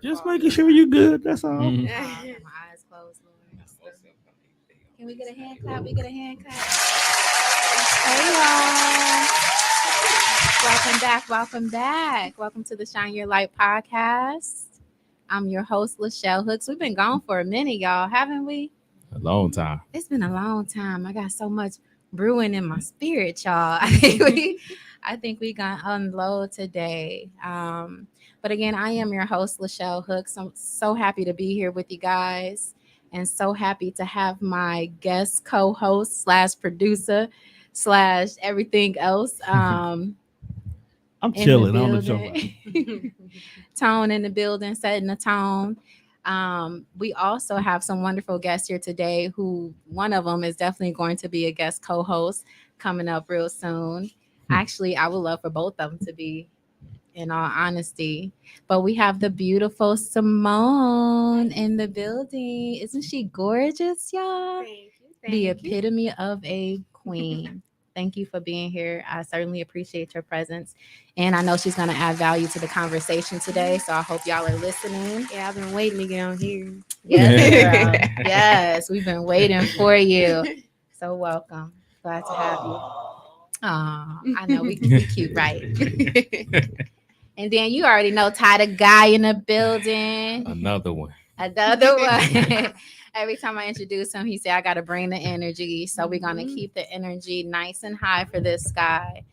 Just making sure you good. That's all. My eyes closed, Lord. Can we get a hand clap? We get a hand clap. Hey, y'all. Welcome back. Welcome back. Welcome to the Shine Your Light podcast. I'm your host, Lachelle Hooks. We've been gone for a minute, y'all, haven't we? A long time. It's been a long time. I got so much brewing in my spirit, y'all. I think we got unload today. But again, I am your host, Lachelle Hooks. I'm so happy to be here with you guys and so happy to have my guest co-host / producer / everything else. I'm chilling. I'm chilling. Tone in the building, setting the tone. We also have some wonderful guests here today who one of them is definitely going to be a guest co-host coming up real soon. Actually, I would love for both of them to be, in all honesty. But we have the beautiful Simone in the building. Isn't she gorgeous, y'all? Thank The you. epitome of a queen. Thank you for being here. I certainly appreciate your presence. And I know she's going to add value to the conversation today. So I hope y'all are listening. Yeah, I've been waiting to get on here. Yes, girl. Yes, we've been waiting for you. So welcome. Glad to have you. Oh, I know we cute, right? And then you already know Ty the guy in the building. Another one. Another one. Every time I introduce him, he said, I got to bring the energy. So we're going to keep the energy nice and high for this guy.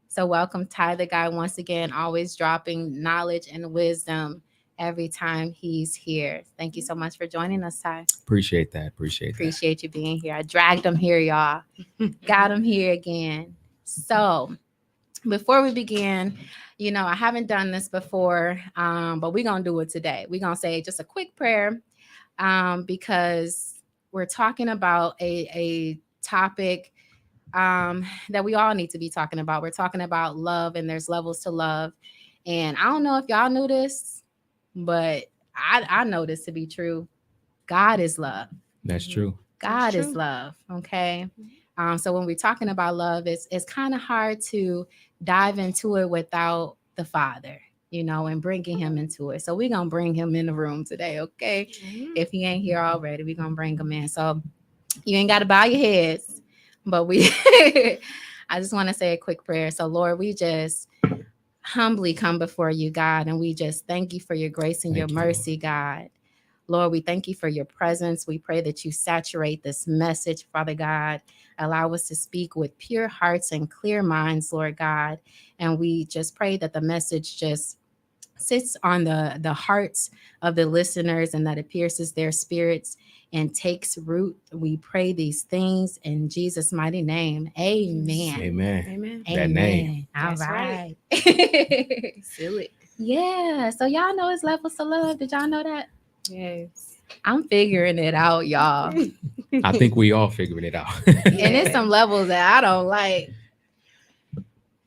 So welcome, Ty the guy, once again, always dropping knowledge and wisdom every time he's here. Thank you so much for joining us, Ty. Appreciate that. Appreciate you being here. I dragged him here, y'all. Got him here again. So before we begin, you know, I haven't done this before, but we're going to do it today. We're going to say just a quick prayer because we're talking about a topic that we all need to be talking about. We're talking about love, and there's levels to love. And I don't know if y'all knew this, but I know this to be true. God is love. That's true. God is love. Okay. So when we're talking about love, it's kind of hard to dive into it without the Father, you know, and bringing him into it. So we're going to bring him in the room today. Okay. If he ain't here already, we're going to bring him in. So you ain't got to bow your heads, but I just want to say a quick prayer. So Lord, we just humbly come before you, God, and we just thank you for your grace and your mercy, God. Lord, we thank you for your presence. We pray that you saturate this message, Father God. Allow us to speak with pure hearts and clear minds, Lord God. And we just pray that the message just sits on the hearts of the listeners and that it pierces their spirits and takes root. We pray these things in Jesus' mighty name. Amen. Amen. That Amen. name. All That's right. Silly. Yeah. So y'all know it's levels to love. Did y'all know that? Yes. I'm figuring it out, y'all. I think we all figuring it out. And it's some levels that I don't like.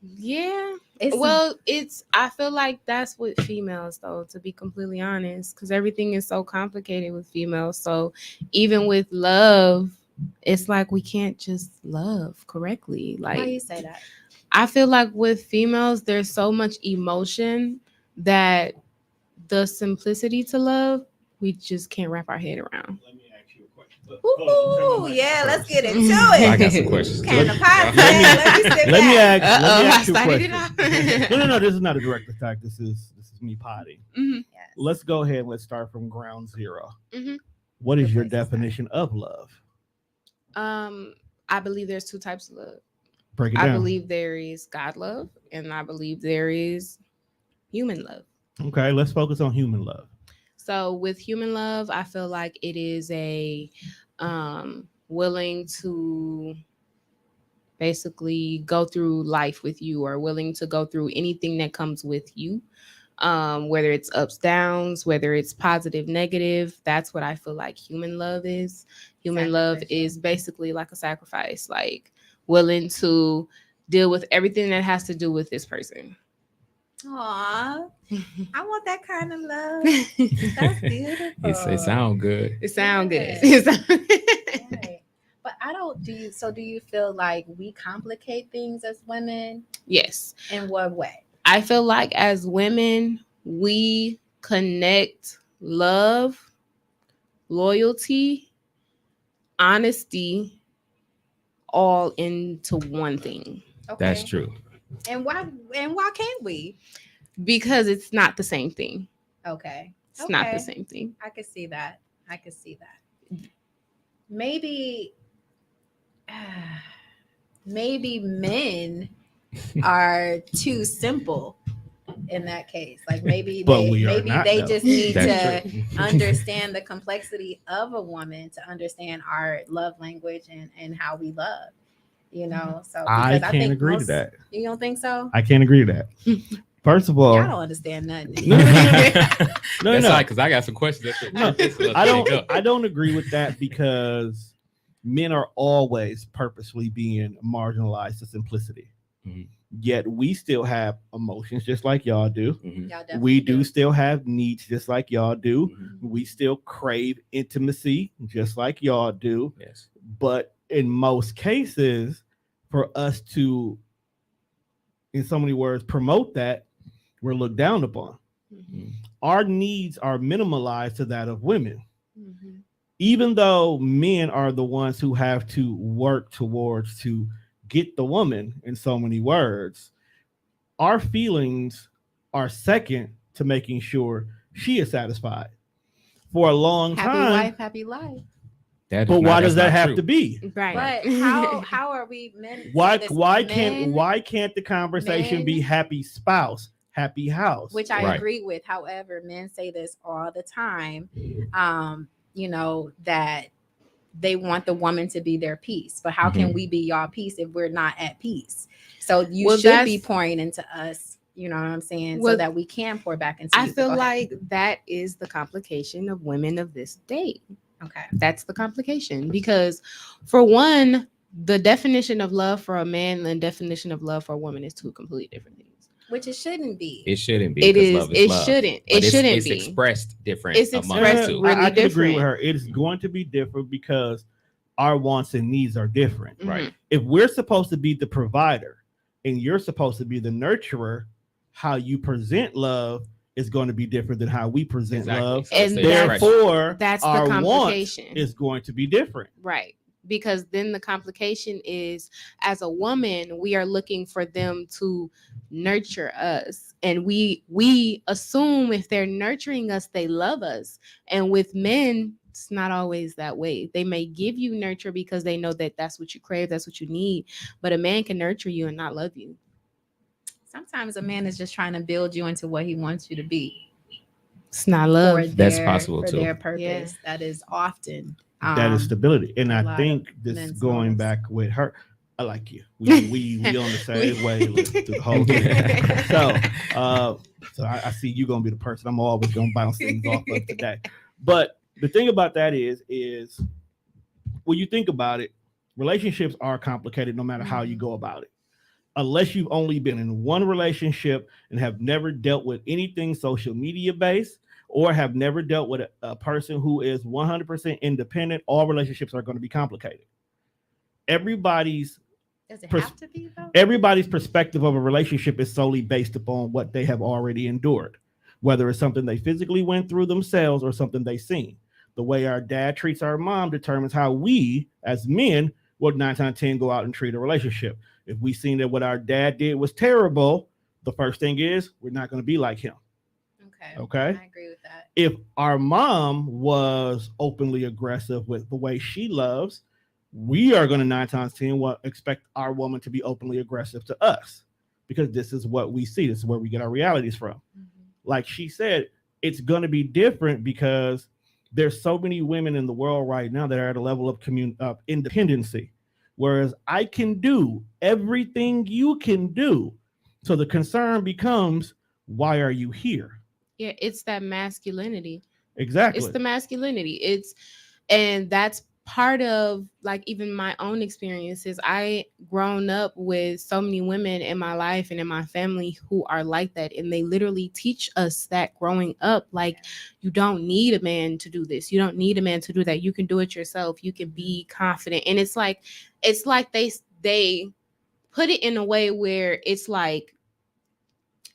Yeah. It's I feel like that's with females, though, to be completely honest, because everything is so complicated with females. So even with love, it's like we can't just love correctly. why Like, you say that? I feel like with females, there's so much emotion that the simplicity to love, we just can't wrap our head around. Let me ask you a question. Ooh, yeah, let's get into it. I got some questions. Can of pie. Let me ask you a started question. No. This is not a direct attack. This is me potty. Mhm. Yes. Let's go ahead. Let's start from ground zero. Mhm. What is Good your place to start. definition of love? I believe there's two types of love. Break it I down. believe there is God love, and I believe there is human love. Okay, let's focus on human love. So with human love, I feel like it is a willing to basically go through life with you, or willing to go through anything that comes with you, whether it's ups, downs, whether it's positive, negative. That's what I feel like human love is. Human love is basically like a sacrifice, like willing to deal with everything that has to do with this person. Aw, I want that kind of love. That's beautiful. It sounds good. It sounds Yes. good. Right. But I don't. Do you feel like we complicate things as women? Yes. In what way? I feel like as women, we connect love, loyalty, honesty all into one thing. Okay. That's true. And why? And why can't we? Because it's not the same thing. Okay. It's not the same thing. I could see that. Maybe men are too simple in that case. Like maybe But they we are not, though. just need That's to true. understand the complexity of a woman to understand our love language and how we love. You know, so I because can't agree to that. You don't think so? I can't agree to that. First of all, Y'all don't understand nothing. No. That's right, because I got some questions. I don't agree with that, because men are always purposely being marginalized to simplicity. Mhm. Yet we still have emotions just like y'all do. Mhm. Y'all definitely We do still have needs just like y'all do. Mhm. We still crave intimacy just like y'all do. Yes. But in most cases, for us to, in so many words, promote that, we're looked down upon. Mhm. Our needs are minimalized to that of women. Mhm. Even though men are the ones who have to work towards to get the woman, in so many words, our feelings are second to making sure she is satisfied. For a long happy time, wife, happy life. but why does that have to be? Right. But how are we men? Why men, can't the conversation be men- happy spouse, happy house? which I Right. agree with. However, men say this all the time. You know, that they want the woman to be their peace. But how can we be y'all peace if we're not at peace? So you should be pouring into us, you know what I'm saying? So that we can pour back into you. I feel like that is the complication of women of this day. Okay. That's the complication, because for one, the definition of love for a man and the definition of love for a woman is two completely different things. Which it shouldn't be. It shouldn't be. It because is. love It love. shouldn't. But It shouldn't it's be. expressed different It's among expressed the two. really I can agree different. with her. It is going to be different because our wants and needs are different. Right. If we're supposed to be the provider and you're supposed to be the nurturer, how you present love is going to be different than how we present Exactly. love. So it's And the Therefore, that's the our complication. want is going to be different. Right. Because then the complication is, as a woman, we are looking for them to nurture us. And we assume if they're nurturing us, they love us. And with men, it's not always that way. They may give you nurture because they know that that's what you crave, that's what you need. But a man can nurture you and not love you. Sometimes a man is just trying to build you into what he wants you to be. It's not love. That's possible for too. their purpose. Yeah. That is often That is stability. And a I lot think of this men's going goals. back with her. I like you. We on the same way through the whole thing. So I see you gonna be the person I'm always gonna bounce things off of today. But the thing about that is when you think about it, relationships are complicated no matter how you go about it. Unless you've only been in one relationship and have never dealt with anything social media based, or have never dealt with a person who is 100% independent, all relationships are going to be complicated. Everybody's Does it have to be though? Everybody's perspective of a relationship is solely based upon what they have already endured, whether it's something they physically went through themselves or something they've seen. The way our dad treats our mom determines how we, as men, would 9 times out of 10 go out and treat a relationship. If we seen that what our dad did was terrible, the first thing is we're not going to be like him. Okay. I agree with that. If our mom was openly aggressive with the way she loves, we are going to 9 times 10 expect our woman to be openly aggressive to us because this is what we see. This is where we get our realities from. Mm-hmm. Like she said, it's going to be different because there's so many women in the world right now that are at a level of independency, whereas I can do everything you can do. So the concern becomes, why are you here? Yeah, it's that masculinity. Exactly. It's the masculinity. And that's part of like even my own experiences. I grown up with so many women in my life and in my family who are like that, and they literally teach us that growing up. Like, you don't need a man to do this, you don't need a man to do that, you can do it yourself, you can be confident. And it's like they put it in a way where it's like,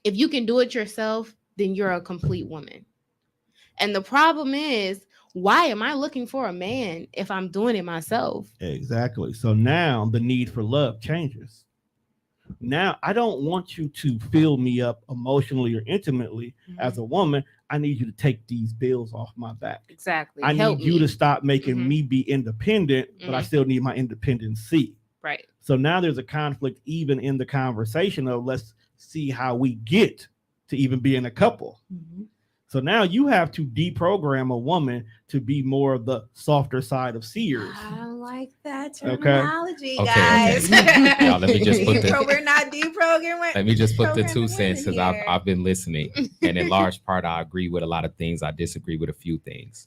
if you can do it yourself, then you're a complete woman. And the problem is, why am I looking for a man if I'm doing it myself? Exactly. So now the need for love changes. Now I don't want you to fill me up emotionally or intimately as a woman. I need you to take these bills off my back. Exactly. I need you to stop making me be independent, but I still need my independency. Right. So now there's a conflict even in the conversation of let's see how we get to even being a couple. So now you have to deprogram a woman to be more of the softer side of seers. I like that terminology, guys. Okay. Y'all, let me just put we're not deprogramming. Let me just put the 2 cents because I've been listening, and in large part I agree with a lot of things. I disagree with a few things.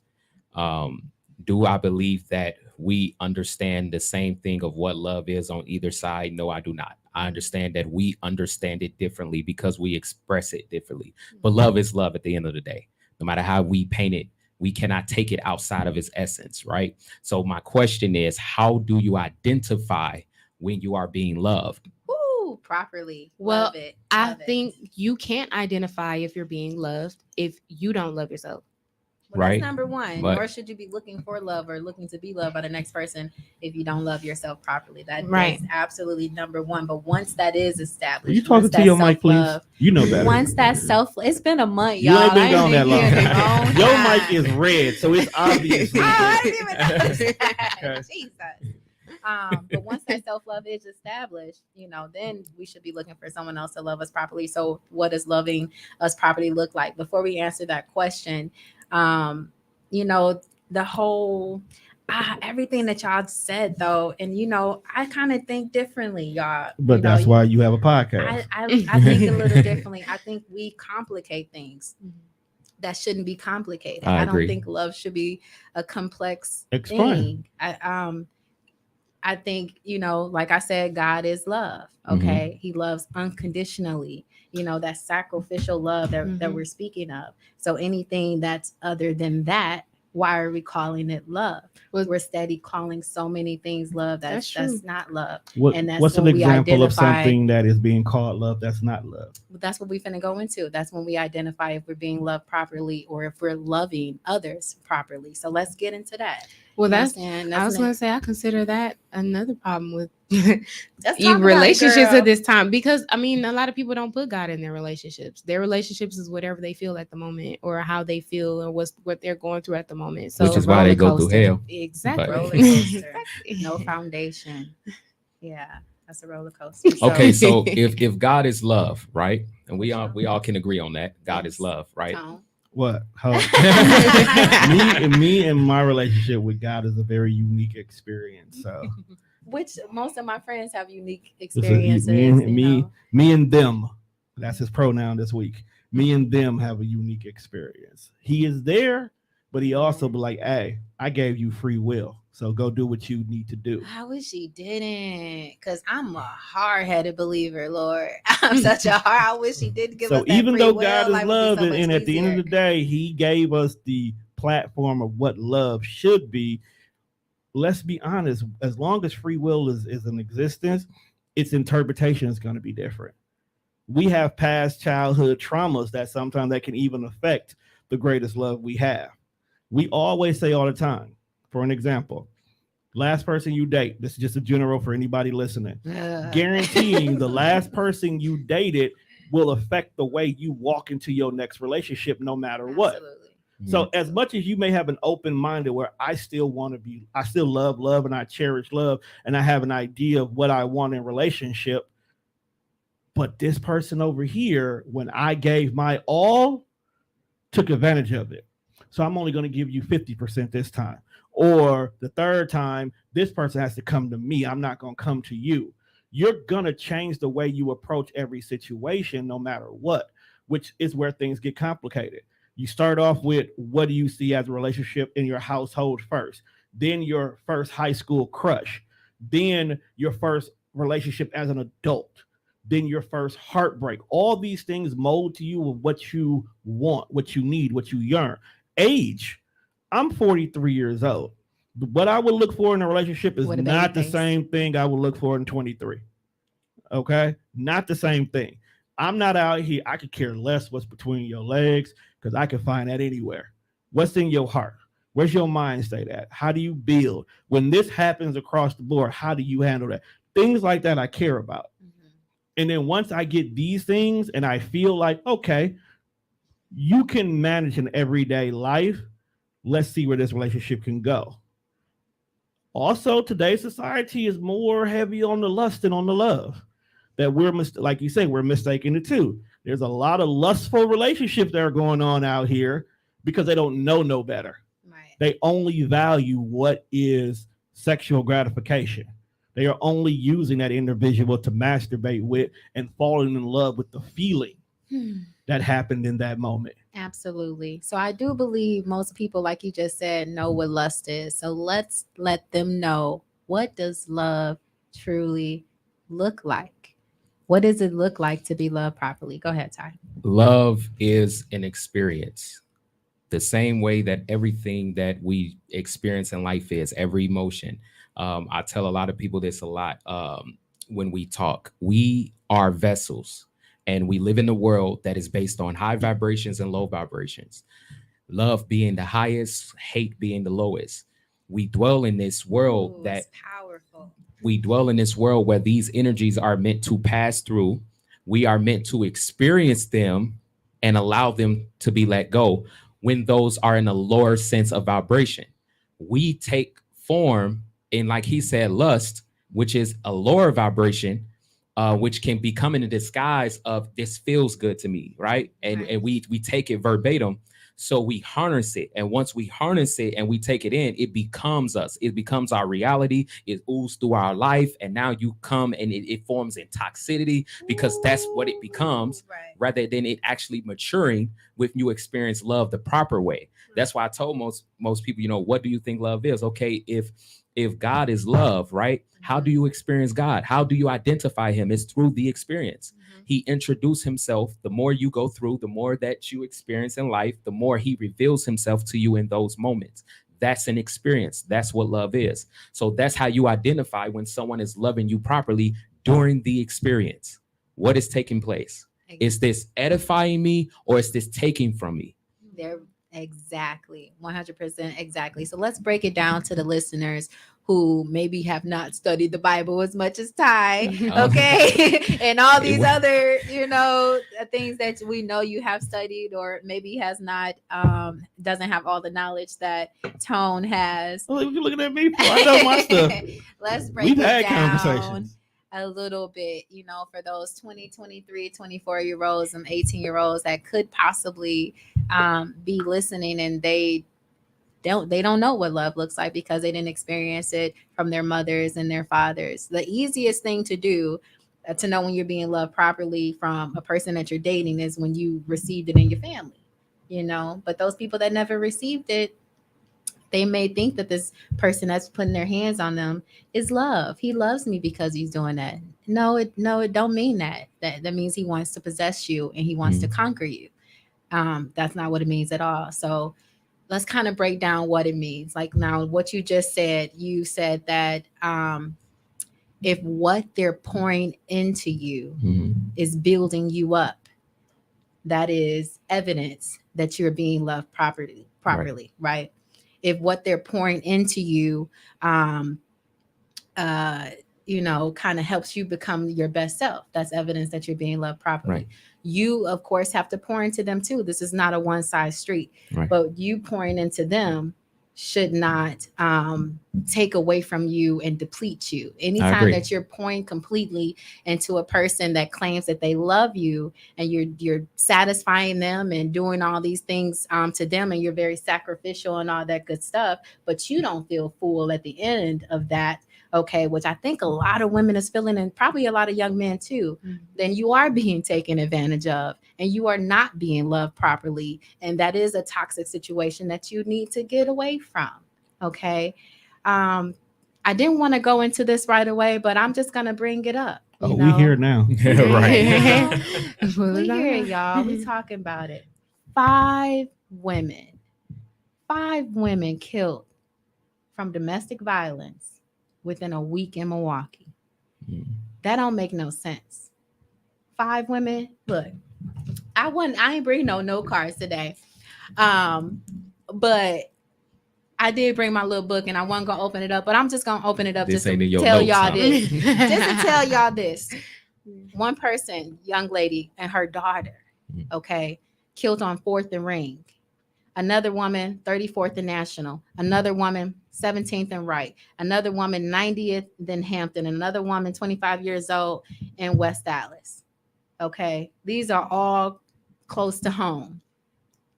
Do I believe that we understand the same thing of what love is on either side? No, I do not. I understand that we understand it differently because we express it differently. But love is love at the end of the day. No matter how we paint it, we cannot take it outside of its essence, right? So my question is, how do you identify when you are being loved? Ooh, properly. Well, love it. I think you can't identify if you're being loved if you don't love yourself. Well, right. That's number one. But, nor should you be looking for love or looking to be loved by the next person if you don't love yourself properly. That is absolutely number one. But once that is established, are you talking to your mic, please? You know better. Once that it's been a month, you y'all. ain't been gone that long. Your mic is red, so it's obviously. I didn't even know. Jesus. But once that self-love is established, then we should be looking for someone else to love us properly. So what does loving us properly look like? Before we answer that question, the whole everything that y'all said though, and I kind of think differently, y'all. But that's why you have a podcast. I think a little differently. I think we complicate things that shouldn't be complicated. I don't think love should be a complex thing. I think, like I said, God is love. Okay. He loves unconditionally, that sacrificial love that we're speaking of. So anything that's other than that, why are we calling it love? We're steady calling so many things love. That's not love. What's an example of something that is being called love that's not love? That's what we finna go into. That's when we identify if we're being loved properly or if we're loving others properly. So let's get into that. Well, I was going to say, I consider that another problem with relationships at this time, because a lot of people don't put God in their relationships. Their relationships is whatever they feel at the moment or how they feel or what they're going through at the moment. So which is why they go through hell. Exactly. Roller coaster. No foundation. Yeah. That's a roller coaster. Okay, so if God is love, right? And we all can agree on that. God is love, right? What? me and my relationship with God is a very unique experience. So, which most of my friends have unique experiences. Me and them. That's his pronoun this week. Me and them have a unique experience. He is there, but he also be like, "Hey, I gave you free will, so go do what you need to do." I wish he didn't, because I'm a hard-headed believer, Lord. I'm such a hard. I wish he didn't give us that even free though will. God is love, and at the end of the day, he gave us the platform of what love should be. Let's be honest. As long as free will is in existence, its interpretation is going to be different. We have past childhood traumas that sometimes that can even affect the greatest love we have. We always say all the time, for an example, last person you date, this is just a general for anybody listening, guaranteeing the last person you dated will affect the way you walk into your next relationship no matter what. Absolutely. So as much as you may have an open minded where I still want to be, I still love and I cherish love and I have an idea of what I want in relationship. But this person over here, when I gave my all, took advantage of it. So I'm only going to give you 50% this time. Or the third time, this person has to come to me. I'm not going to come to you. You're going to change the way you approach every situation, no matter what, which is where things get complicated. You start off with what do you see as a relationship in your household first, then your first high school crush, then your first relationship as an adult, then your first heartbreak. All these things mold to you of what you want, what you need, what you yearn. Age, I'm 43 years old. What I would look for in a relationship is not the same thing I would look for in 23. Okay? Not the same thing. I'm not out here. I could care less what's between your legs because I can find that anywhere. What's in your heart? Where's your mind state at? How do you build? When this happens across the board, how do you handle that? Things like that I care about. Mm-hmm. And then once I get these things and I feel like, okay, you can manage an everyday life. Let's see where this relationship can go. Also, today's society is more heavy on the lust than on the love. That we're, like you say, we're mistaking the two. There's a lot of lustful relationships that are going on out here because they don't know no better. Right. They only value what is sexual gratification. They are only using that individual to masturbate with and falling in love with the feeling that happened in that moment. Absolutely. So I do believe most people, like you just said, know what lust is. So let's let them know, what does love truly look like? What does it look like to be loved properly? Go ahead, Ty. Love is an experience. The same way that everything that we experience in life is, every emotion. I tell a lot of people this a lot when we talk. We are vessels. And we live in a world that is based on high vibrations and low vibrations. Love being the highest, hate being the lowest. We dwell in this world that's powerful. We dwell in this world where these energies are meant to pass through. We are meant to experience them and allow them to be let go when those are in a lower sense of vibration. We take form in, like he said, lust, which is a lower vibration, which can become in a disguise of this feels good to me, right? And we take it verbatim. So we harness it. And once we harness it and we take it in, it becomes us. It becomes our reality. It oozes through our life. And now you come and it forms in toxicity because that's what it becomes, rather than it actually maturing with you experience love the proper way. That's why I told most people, what do you think love is? Okay, if God is love, right? How do you experience God? How do you identify him? It's through the experience. Mm-hmm. He introduced himself. The more you go through, the more that you experience in life, the more he reveals himself to you in those moments. That's an experience. That's what love is. So that's how you identify when someone is loving you properly during the experience. What is taking place? Exactly. Is this edifying me or is this taking from me? There. Exactly. 100% exactly. So let's break it down to the listeners who maybe have not studied the Bible as much as Ty, okay? And all these other, things that we know you have studied, or maybe has not, doesn't have all the knowledge that Tone has. Oh, you're looking at me for? I know my stuff. Let's break it down a little bit, for those 20, 23, 24-year-olds and 18-year-olds that could possibly be listening, and they don't know what love looks like because they didn't experience it from their mothers and their fathers. The easiest thing to do to know when you're being loved properly from a person that you're dating is when you received it in your family, but those people that never received it, they may think that this person that's putting their hands on them is love. He loves me because he's doing that. No, it don't mean that. That means he wants to possess you and he wants to conquer you. That's not what it means at all. So let's kind of break down what it means. Like now, what you just said, you said that if what they're pouring into you is building you up, that is evidence that you're being loved properly, right? If what they're pouring into you kind of helps you become your best self. That's evidence that you're being loved properly. Right. You, of course, have to pour into them too. This is not a one size street, Right. but you pouring into them should not take away from you and deplete you. Anytime that you're pouring completely into a person that claims that they love you and you're satisfying them and doing all these things to them, and you're very sacrificial and all that good stuff, but you don't feel full at the end of that, okay, which I think a lot of women is feeling, and probably a lot of young men too, then you are being taken advantage of and you are not being loved properly. And that is a toxic situation that you need to get away from. Okay. I didn't want to go into this right away, but I'm just going to bring it up. We here now. Right. We here, y'all. We talking about it. 5 women killed from domestic violence within a week in Milwaukee. That don't make no sense. 5 women. Look, I ain't bring no cards today. But I did bring my little book and I wasn't gonna open it up, but I'm just gonna open it up just to tell y'all this. Just to tell y'all this. One person, young lady, and her daughter, okay, killed on 4th and Ring. Another woman, 34th and National. Another woman, 17th and Wright. Another woman, 90th, then Hampton. Another woman, 25 years old, in West Dallas. Okay, these are all close to home.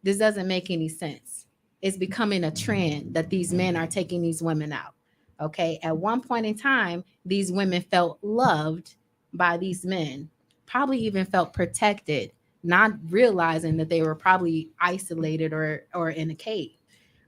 This doesn't make any sense. It's becoming a trend that these men are taking these women out. Okay, at one point in time, these women felt loved by these men, probably even felt protected, not realizing that they were probably isolated or in a cage.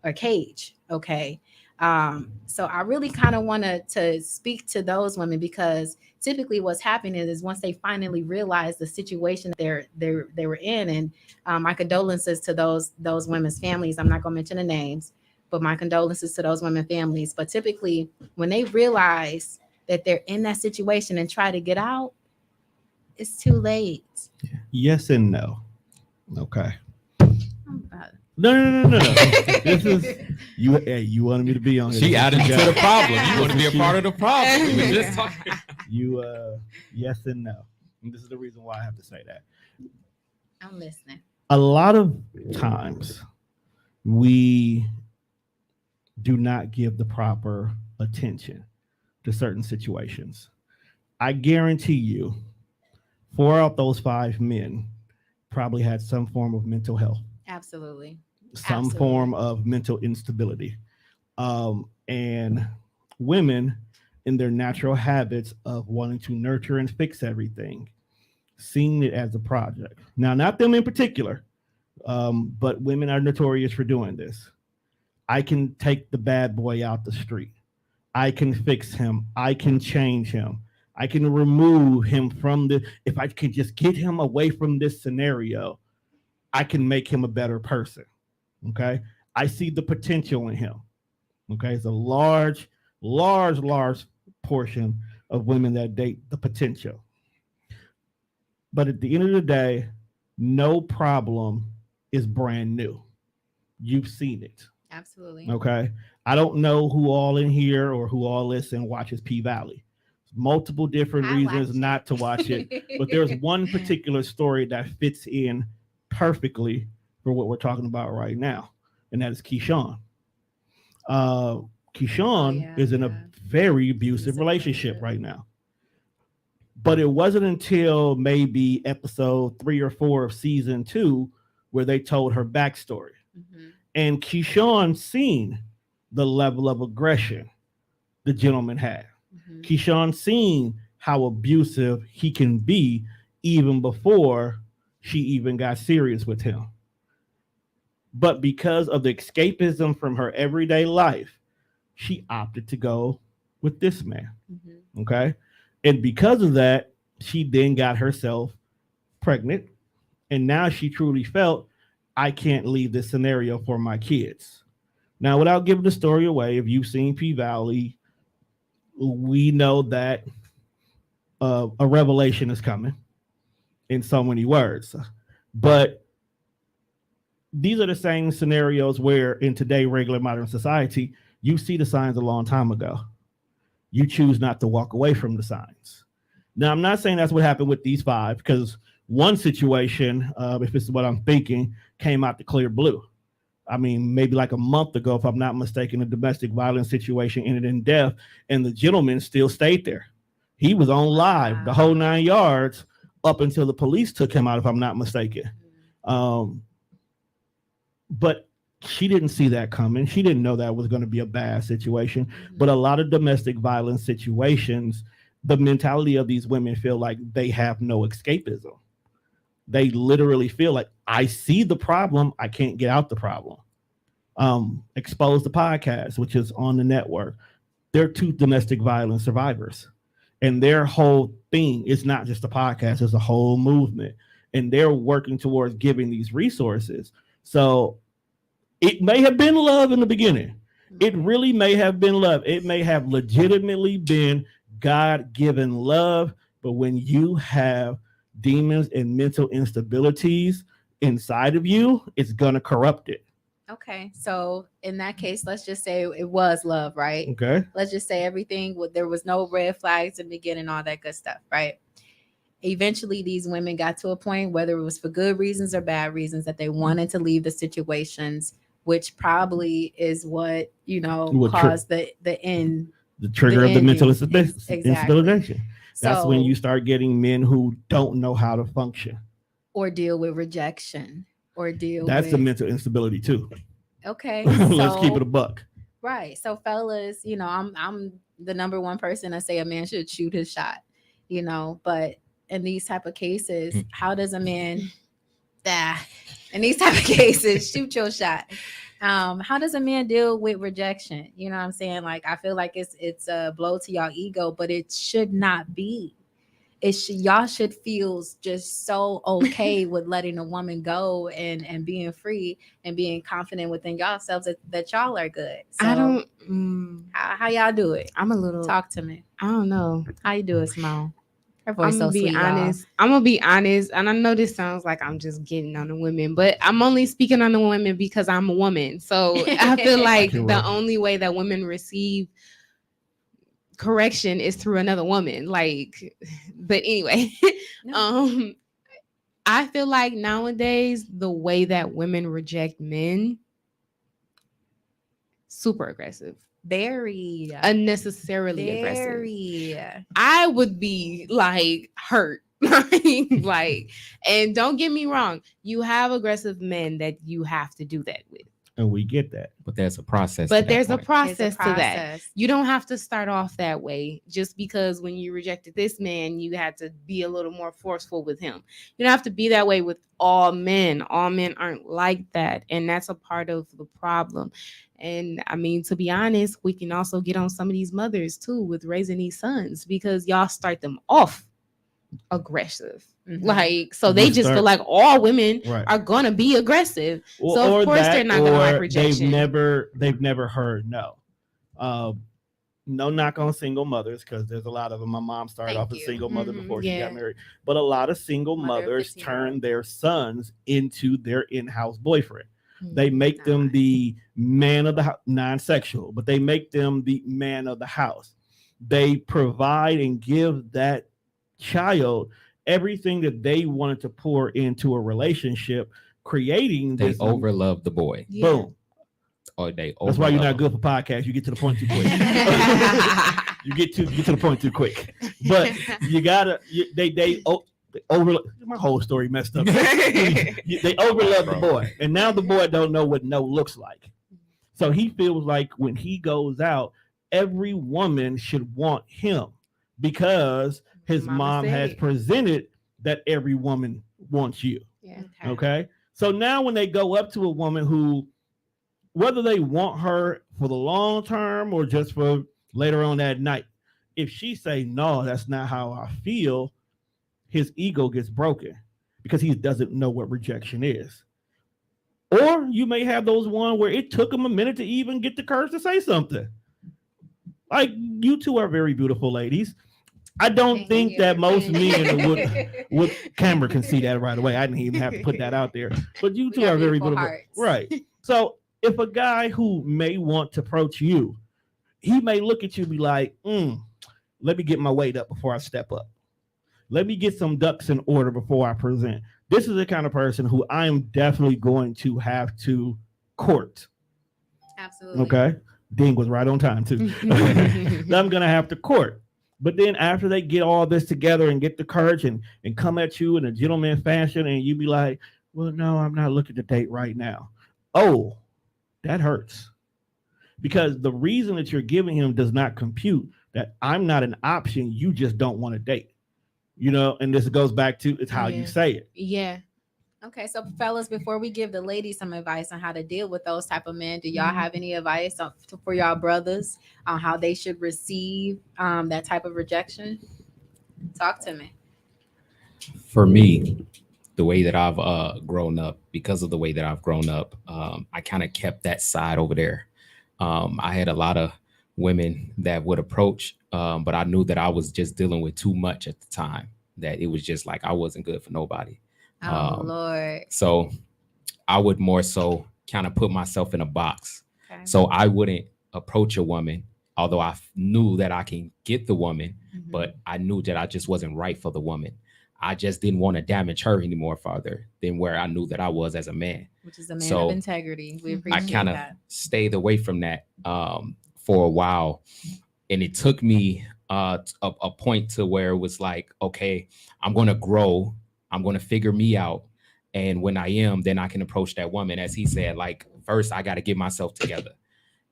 Okay. So I really kind of wanted to speak to those women, because typically what's happening is once they finally realize the situation they were in, and my condolences to those women's families. I'm not going to mention the names, but my condolences to those women families. But typically when they realize that they're in that situation and try to get out, it's too late. Yes and no. Okay. No. This is you. Hey, you wanted me to be on. She added to the problem. You want to be a part of the problem. We were just talking. Yes and no. And this is the reason why I have to say that. I'm listening. A lot of times we do not give the proper attention to certain situations. I guarantee you, 4 out of those 5 men probably had some form of mental health. Absolutely. Some form of mental instability. And women, in their natural habits of wanting to nurture and fix everything, seeing it as a project. Now, not them in particular, but women are notorious for doing this. I can take the bad boy out the street. I can fix him. I can change him. I can remove him from if I can just get him away from this scenario, I can make him a better person. Okay. I see the potential in him. Okay. It's a large portion of women that date the potential. But at the end of the day, no problem is brand new. You've seen it. Absolutely. Okay. I don't know who all in here or who all listen watches P-Valley. Multiple different reasons not to watch it. But there's one particular story that fits in perfectly for what we're talking about right now. And that is Keyshawn. Keyshawn is in a very abusive relationship right now. But it wasn't until maybe episode 3 or 4 of season 2 where they told her backstory. Mm-hmm. And Keyshawn seen the level of aggression the gentleman had. Mm-hmm. Keyshawn seen how abusive he can be even before she even got serious with him. But because of the escapism from her everyday life, she opted to go with this man. Mm-hmm. Okay. And because of that, she then got herself pregnant. And now she truly felt, I can't leave this scenario for my kids. Now, without giving the story away, if you've seen P-Valley, we know that a revelation is coming in so many words. But these are the same scenarios where in today, regular modern society, you see the signs a long time ago. you choose not to walk away from the signs. Now, I'm not saying that's what happened with these 5, because one situation, if this is what I'm thinking, came out the clear blue. I mean, maybe like a month ago, if I'm not mistaken, a domestic violence situation ended in death, and the gentleman still stayed there. He was on live, the whole 9 yards, up until the police took him out, if I'm not mistaken. But she didn't see that coming. She didn't know that was going to be a bad situation. But a lot of domestic violence situations, the mentality of these women feel like they have no escapism. They literally feel like, I see the problem, I can't get out the problem. Expose the Podcast, which is on the network. They're 2 domestic violence survivors. And their whole thing is not just a podcast, it's a whole movement. And they're working towards giving these resources. So it may have been love in the beginning. It really may have been love. It may have legitimately been God-given love. But when you have demons and mental instabilities inside of you, it's going to corrupt it. Okay, so in that case, let's just say it was love, right? Okay. Let's just say everything, there was no red flags in the beginning, all that good stuff, right? Eventually, these women got to a point, whether it was for good reasons or bad reasons, that they wanted to leave the situations, which probably is what, caused the end. The trigger of the mental instability. Exactly. That's when you start getting men who don't know how to function. Or deal with rejection. That's the mental instability too. Okay. Let's keep it a buck. Right. So fellas, I'm the number one person to say a man should shoot his shot, but in these type of cases, how does a man in these type of cases shoot your shot? How does a man deal with rejection? You know what I'm saying? Like, I feel like it's a blow to y'all ego, but it should not be. Y'all should feel just so okay with letting a woman go and being free and being confident within yourselves that y'all are good. So I don't. How y'all do it? I'm a little. Talk to me. I don't know How you do it, Simone? Her voice I'm so gonna be sweet, honest. I'm gonna be honest, and I know this sounds like I'm just getting on the women, but I'm only speaking on the women because I'm a woman. So I feel like the only way that women receive correction is through another woman. But anyway, No. I feel like nowadays the way that women reject men, super aggressive. Very Unnecessarily aggressive. very. I would be hurt. And don't get me wrong, you have aggressive men that you have to do that with. And we get that. But there's a process. But there's a point. process to that. You don't have to start off that way just because when you rejected this man, you had to be a little more forceful with him. You don't have to be that way with all men. All men aren't like that. And that's a part of the problem. And I mean, to be honest, we can also get on some of these mothers too with raising these sons because y'all start them off aggressive. So they just feel like all women are gonna be aggressive. So of course they're not gonna like rejection. They've never heard no. No knock on single mothers because there's a lot of them. My mom started off a single mother before she got married, but a lot of single mothers turn their sons into their in-house boyfriend. They make them the man of the house, non-sexual, but they make them the man of the house. They provide and give that child everything that they wanted to pour into a relationship, creating they this overlove the boy. Boom. Or they That's why you're not good for podcasts. You get to the point too quick. you get to the point too quick. But you gotta they over my whole story messed up. They overlove the boy, and now the boy don't know what no looks like. So he feels like when he goes out, every woman should want him because his mom has presented that every woman wants you. Yeah. Okay. So now when they go up to a woman who, whether they want her for the long term or just for later on that night, if she say, no, that's not how I feel, his ego gets broken because he doesn't know what rejection is. Or you may have those one where it took him a minute to even get the courage to say something. Like, you two are very beautiful ladies. I don't think that most men would camera can see that right away. I didn't even have to put that out there. But you two are very beautiful. Right. So if a guy who may want to approach you he may look at you and be like, let me get my weight up before I step up. Let me get some ducks in order before I present. This is the kind of person who I am definitely going to have to court. Absolutely. Okay. Ding was right on time too. I'm going to have to court. But then after they get all this together and get the courage and come at you in a gentleman fashion, and you be like, well, no, I'm not looking to date right now. Oh, that hurts. Because the reason that you're giving him does not compute that I'm not an option. You just don't want to date. And this goes back to it's how you say it. Yeah. Okay, so fellas, before we give the ladies some advice on how to deal with those type of men, do y'all have any advice for y'all brothers on how they should receive that type of rejection? Talk to me. For me, the way that I've grown up, because of the way that I've grown up, I kind of kept that side over there. I had a lot of women that would approach, but I knew that I was just dealing with too much at the time, that it was just like I wasn't good for nobody. Oh, Lord. So I would more so kind of put myself in a box. Okay. So I wouldn't approach a woman, although I knew that I can get the woman, but I knew that I just wasn't right for the woman. I just didn't want to damage her any more further than where I knew that I was as a man. Which is a man of integrity. We appreciate I kind of that. stayed away from that for a while. And it took me a point to where it was like, okay, I'm going to grow. I'm going to figure me out. And when I am, then I can approach that woman. As he said, like, first, I got to get myself together.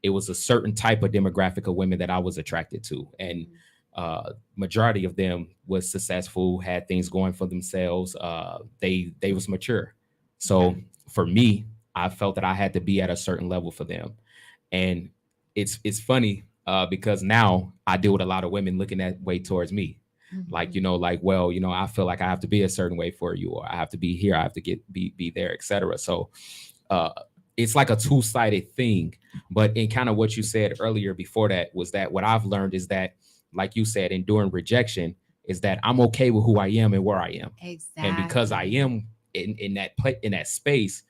It was a certain type of demographic of women that I was attracted to. And majority of them was successful, had things going for themselves. They was mature. So for me, I felt that I had to be at a certain level for them. And it's funny because now I deal with a lot of women looking that way towards me. Like, well, I feel like I have to be a certain way for you, or I have to be here, I have to be there, etc. So it's like a two-sided thing. But in kind of what you said earlier before that was that what I've learned is that, like you said, enduring rejection is that I'm okay with who I am and where I am. Exactly. And because I am in that space,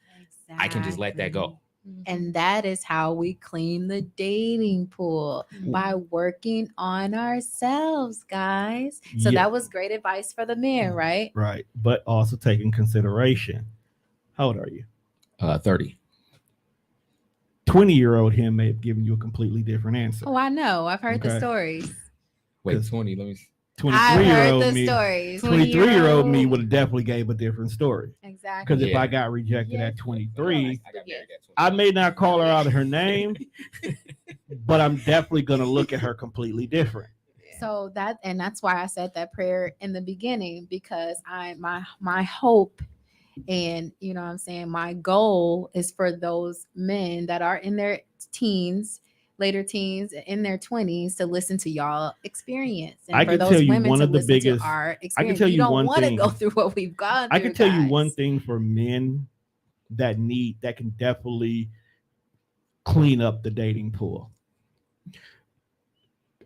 I can just let that go. And that is how we clean the dating pool, by working on ourselves, guys. So that was great advice for the men, right? Right. But also take in consideration, how old are you? 30. 20-year-old him may have given you a completely different answer. Oh, I know. I've heard the stories. Wait, 20, let me see. 23-year-old me, stories. 23-year-old me would have definitely gave a different story. Exactly. Because if I got rejected at 23, I may not call her out of her name, but I'm definitely going to look at her completely different. So that's why I said that prayer in the beginning, because my hope and what I'm saying, my goal is for those men that are in their teens, later teens, in their 20s to listen to y'all experience. And I for can those tell you women one to of the listen biggest. to our I experience. can tell you don't one want thing. to go through what we've gone through. I can tell you guys. one thing for men that can definitely clean up the dating pool.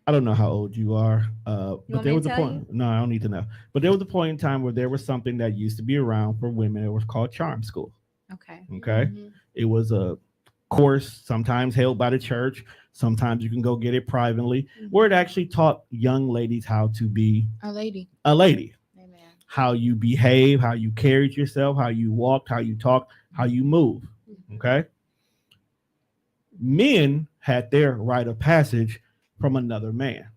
I don't know how old you are, but there was a point. No, I don't need to know. But there was a point in time where there was something that used to be around for women. It was called charm school. Okay. It was a course sometimes held by the church. Sometimes you can go get it privately, where it actually taught young ladies how to be a lady. Amen. How you behave, how you carried yourself, how you walked, how you talk, how you move. Okay. Men had their rite of passage from another man.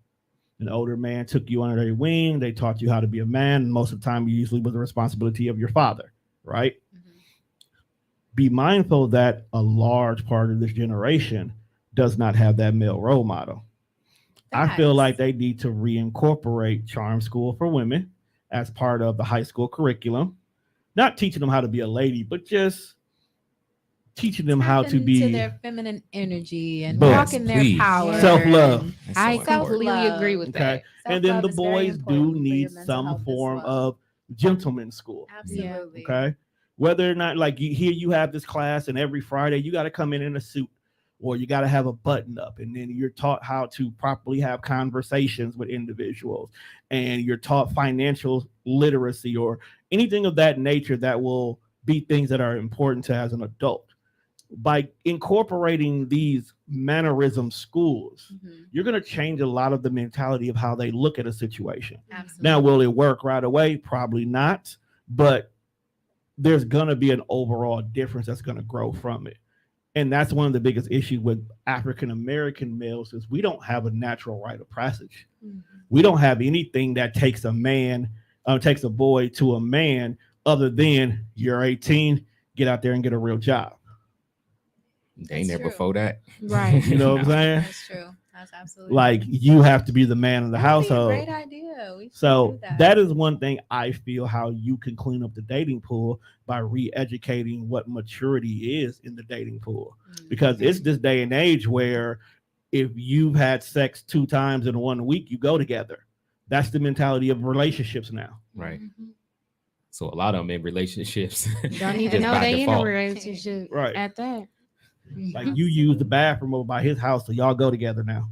An older man took you under their wing. They taught you how to be a man. Most of the time, it usually was the responsibility of your father, right? Be mindful that a large part of this generation does not have that male role model. I feel like they need to reincorporate charm school for women as part of the high school curriculum. Not teaching them how to be a lady, but just teaching them how to be to their feminine energy and walking their power. Self-love. I completely agree with that. And then the boys do need some form of gentleman school. Absolutely. Okay. Whether or not, like, you have this class, and every Friday you got to come in a suit, or you got to have a button up, and then you're taught how to properly have conversations with individuals, and you're taught financial literacy or anything of that nature that will be things that are important to as an adult. by incorporating these mannerism schools, you're going to change a lot of the mentality of how they look at a situation. Absolutely. Now, will it work right away? Probably not, but there's going to be an overall difference that's going to grow from it. And that's one of the biggest issues with African American males is we don't have a natural rite of passage. We don't have anything that takes a man, takes a boy to a man other than you're 18, get out there and get a real job. They ain't never before that. Right. You know what I'm saying? That's true. That's absolutely Like you have to be the man of the household. Great idea. We should So do that. that is one thing I feel how you can clean up the dating pool by re-educating what maturity is in the dating pool. Because it's this day and age where if you've had sex 2 times in 1 week, you go together. That's the mentality of relationships now. Right. So a lot of them in relationships Don't even just know by they in a default. relationship Right. at that. Like you use the bathroom over by his house, so y'all go together now.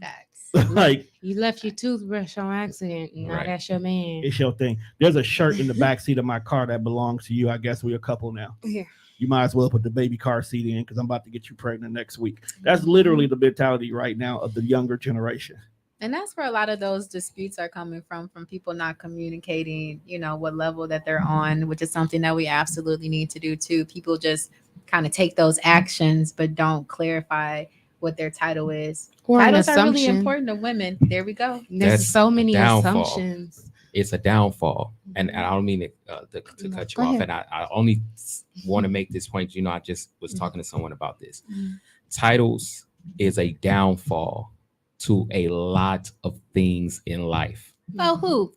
Facts. Like You left your toothbrush on accident, and now Right. that's your man. it's your thing. There's a shirt in the back seat of my car that belongs to you. I guess we're a couple now. Yeah. You might as well put the baby car seat in because I'm about to get you pregnant next week. That's literally the mentality right now of the younger generation. And that's where a lot of those disputes are coming from people not communicating, what level that they're on, which is something that we absolutely need to do too. People just kind of take those actions, but don't clarify what their title is. Or an Titles are really assumption. important to women. There we go. There's That's so many downfall. assumptions. It's a downfall, and I don't mean to cut you Go off. ahead. And I only want to make this point. I just was talking to someone about this. Mhm. Titles is a downfall to a lot of things in life Oh, who?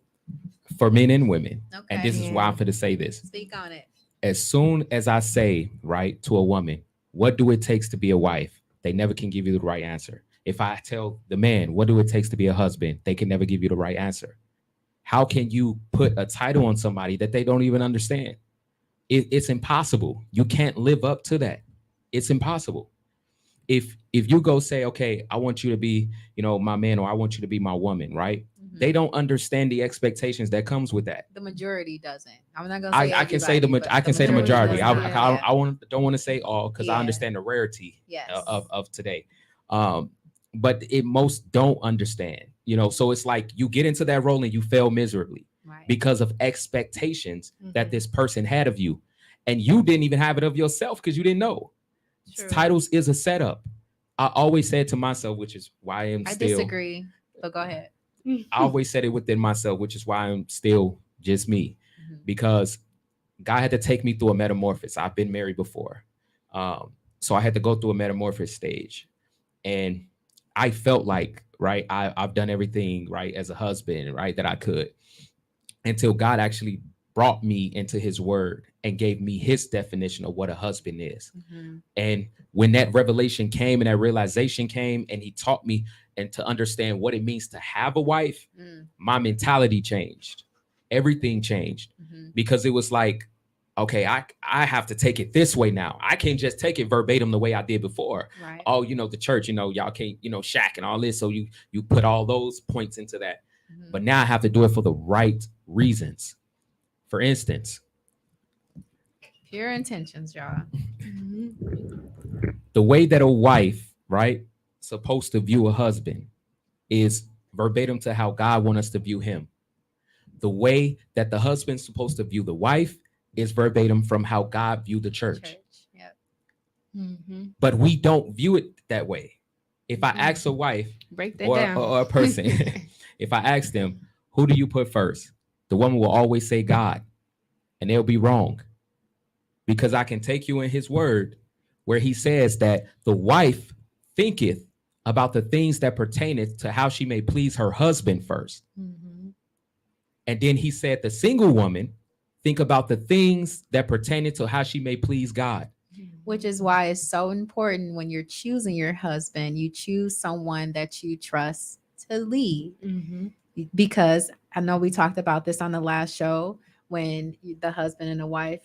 for men and women. Okay. And this is why I'm going to say this. Speak on it. As soon as I say, right, to a woman, what do it takes to be a wife? They never can give you the right answer. If I tell the man, what do it takes to be a husband? They can never give you the right answer. How can you put a title on somebody that they don't even understand? It's impossible. You can't live up to that. It's impossible. If you go say, okay, I want you to be, my man, or I want you to be my woman, right? They don't understand the expectations that comes with that. The majority doesn't. I'm not gonna say I can say the majority. Don't want to say all because I understand the rarity of today. But it most don't understand, so it's like you get into that role and you fail miserably because of expectations that this person had of you, and you didn't even have it of yourself because you didn't know. True. Titles is a setup. I always said to myself, which is why I disagree, but go ahead. I always said it within myself, which is why I'm still just me, because God had to take me through a metamorphosis. I've been married before. So I had to go through a metamorphosis stage, and I felt like, right, I've done everything right as a husband, right, that I could, until God actually brought me into his word and gave me his definition of what a husband is. And when that revelation came and that realization came and he taught me and to understand what it means to have a wife, my mentality changed. Everything changed because it was like, okay, I have to take it this way now. I can't just take it verbatim the way I did before. Right. Oh, the church, y'all can't, shack and all this. So you put all those points into that. But now I have to do it for the right reasons. For instance, pure intentions, y'all. The way that a wife, right, supposed to view a husband is verbatim to how God wants us to view him. The way that the husband's supposed to view the wife is verbatim from how God viewed the church. Yep. But we don't view it that way. If I ask a wife or a person, if I ask them, who do you put first? The woman will always say God, and they'll be wrong. Because I can take you in his word where he says that the wife thinketh about the things that pertaineth to how she may please her husband first. And then he said the single woman think about the things that pertaineth to how she may please God. Which is why it's so important when you're choosing your husband, you choose someone that you trust to lead. Because I know we talked about this on the last show, when the husband and the wife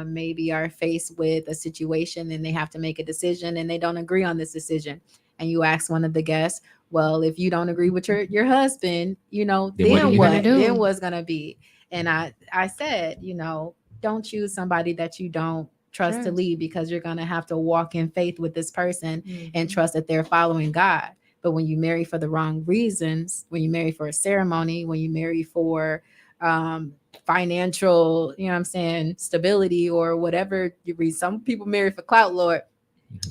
maybe are faced with a situation and they have to make a decision and they don't agree on this decision. And you ask one of the guests, well, if you don't agree with your husband, then what? Then what's going to be? And I said, don't choose somebody that you don't trust to Trust. lead, because you're going to have to walk in faith with this person and Mhm. trust that they're following God. But when you marry for the wrong reasons, when you marry for a ceremony, when you marry for financial, you know what I'm saying, stability or whatever you read, some people marry for clout, Lord.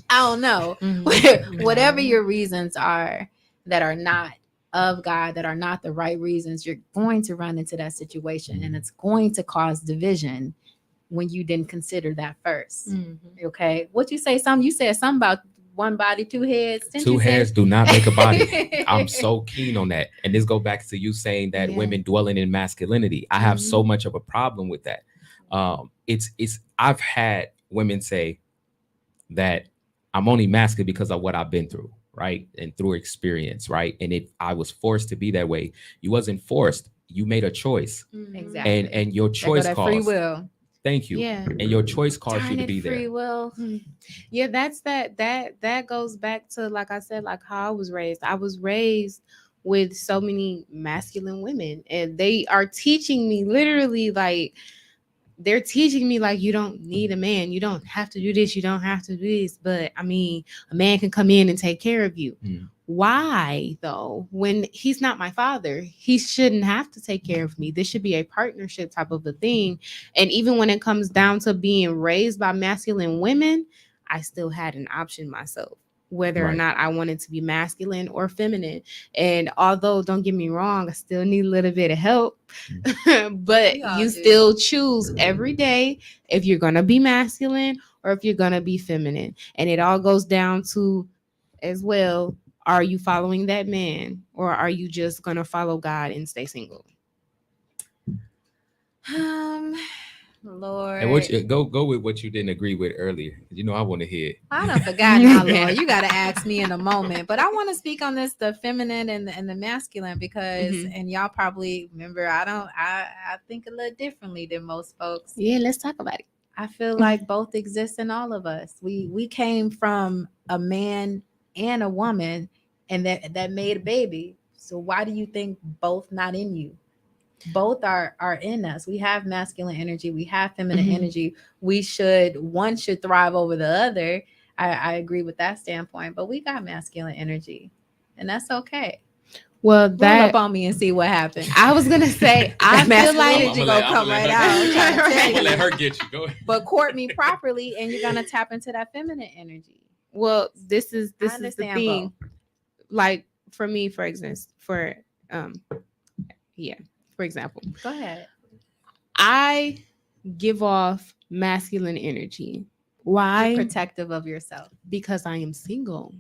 I don't know. Mhm. Whatever your reasons are that are not of God, that are not the right reasons, you're going to run into that situation and it's going to cause division when you didn't consider that first. Mhm. Okay. What you say? You said something about one body, two heads. Didn't Two you say- heads do not make a body. I'm so keen on that. And this go back to you saying that Yeah. women dwelling in masculinity. I have so Mhm. much of a problem with that. It's I've had women say that I'm only masculine because of what I've been through, right? And through experience, right? And if I was forced to be that way, you wasn't forced. You made a choice. Mhm. Exactly. And your There go choice that free caused. will. Thank you. Yeah. And your choice caused Darn you to it, be free there. will. Yeah, that's that goes back to, like I said, like how I was raised. I was raised with so many masculine women, and they are teaching me literally like they're teaching me like, you don't need a man, you don't have to do this, you don't have to do this, but I mean, a man can come in and take care of you. Why though? When he's not my father, he shouldn't have to take care of me. This should be a partnership type of a thing. And even when it comes down to being raised by masculine women, I still had an option myself, whether or Right. not I wanted to be masculine or feminine. And although, don't get me wrong, I still need a little bit of help, but We all you do. still choose every day if you're going to be masculine or if you're going to be feminine. And it all goes down to, as well, are you following that man or are you just going to follow God and stay single? Lord. And what go with what you didn't agree with earlier. You know, I want to hear it. I done forgot now, Lord. You got to ask me in a moment. But I want to speak on this, the feminine and the masculine, because, Mhm. and y'all probably remember, I think a little differently than most folks. Yeah, let's talk about it. I feel like both exist in all of us. We came from a man and a woman, and that made a baby. So why do you think both not in you? Both are in us. We have masculine energy, we have feminine Mhm. energy. One should thrive over the other. I agree with that standpoint, but we got masculine energy, and that's okay. Well, Roll that up on me and see what happens. I was gonna say, I feel masculine like energy gonna come right out. I'm trying to tell I'm gonna you. let her get you. Go ahead. But court me properly, and you're gonna tap into that feminine energy. well, this is the understand thing. Like for me, for example, Go ahead. I give off masculine energy. Why? You're protective of yourself. Because I am single.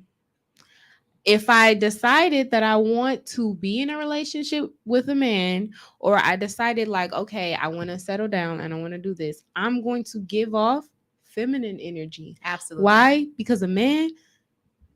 If I decided that I want to be in a relationship with a man, or I decided like, okay, I want to settle down and I want to do this, I'm going to give off feminine energy. Absolutely. Why? Because a man,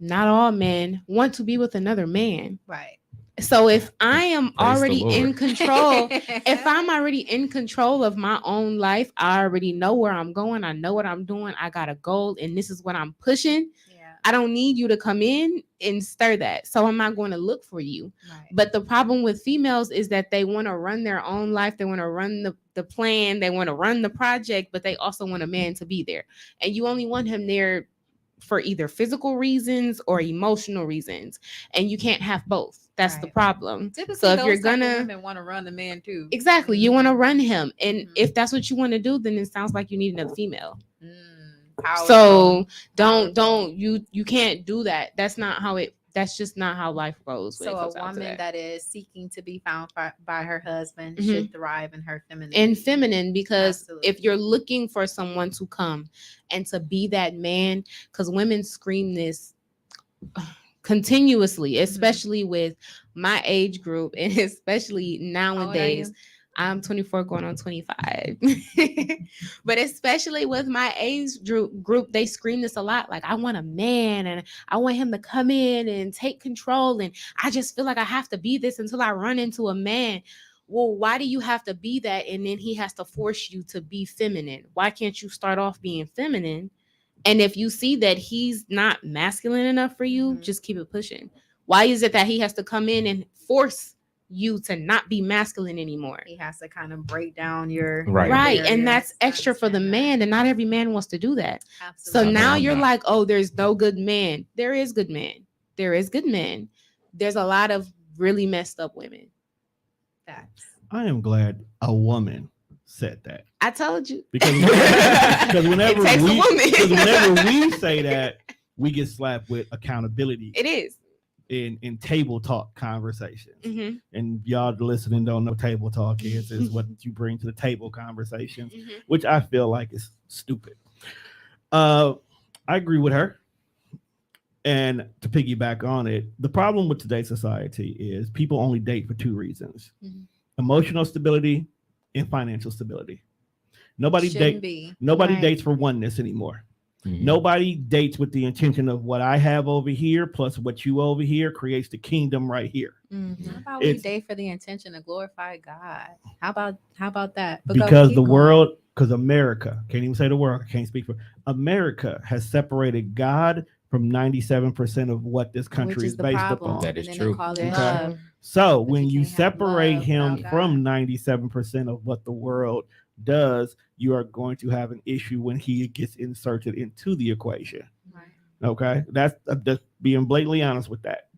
not all men want to be with another man. Right. So if I am Praise the already in Lord. control, if I'm already in control of my own life, I already know where I'm going. I know what I'm doing. I got a goal and this is what I'm pushing. Yeah. I don't need you to come in and stir that. So I'm not going to look for you. Right. But the problem with females is that they want to run their own life. They want to run the plan. They want to run the project, but they also want a man to be there. And you only want him there for either physical reasons or emotional reasons. And you can't have both. That's the Right. problem. Typically, So if those you're type of gonna women want to run the man too. exactly, you want to run him. And Mhm. if that's what you want to do, then it sounds like you need another female. Powerful. So don't Powerful. you can't do that. That's just not how life goes. When So it a comes down to woman that is seeking to be found by her husband Mhm. should thrive in her femininity. and feminine, because Absolutely. if you're looking for someone to come and to be that man, because women scream this continuously, especially with my age group, and especially nowadays. I'm 24 going on 25. But especially with my age group, they scream this a lot. Like, I want a man and I want him to come in and take control. And I just feel like I have to be this until I run into a man. Well, why do you have to be that? And then he has to force you to be feminine. Why can't you start off being feminine? And if you see that he's not masculine enough for you, Mhm. just keep it pushing. Why is it that he has to come in and force you to not be masculine anymore. He has to kind of break down your Right. barriers. And that's I extra for the understand man, and not every man wants to do that. that. So Absolutely. now I'm you're not. like, oh, there's no good man. There is good men. There is good men. There's a lot of really messed up women. Facts. I am glad a woman said that. I told you. Because whenever It takes a woman. because whenever we say that, we get slapped with accountability It is. in table talk conversations. Mm-hmm. And y'all listening don't know table talk is what you bring to the table conversations, Mm-hmm. which I feel like is stupid. I agree with her. And to piggyback on it, the problem with today's society is people only date for two reasons: Mhm. emotional stability and financial stability. Nobody Shouldn't be. Right. dates for oneness anymore. Mhm. Nobody dates with the intention of what I have over here plus what you over here creates the kingdom right here. How about we It's- date for the intention to glorify God? How about that? But go, Because keep the going. world, because America, can't even say the world, I can't speak for America, has separated God from 97% of what this country Which is the based problem. upon. That is And then true. They call it Okay. love. So But when you you can't have separate love him without from God. 97% of what the world does, you are going to have an issue when he gets inserted into the equation. Right. Okay, that's just being blatantly honest with that.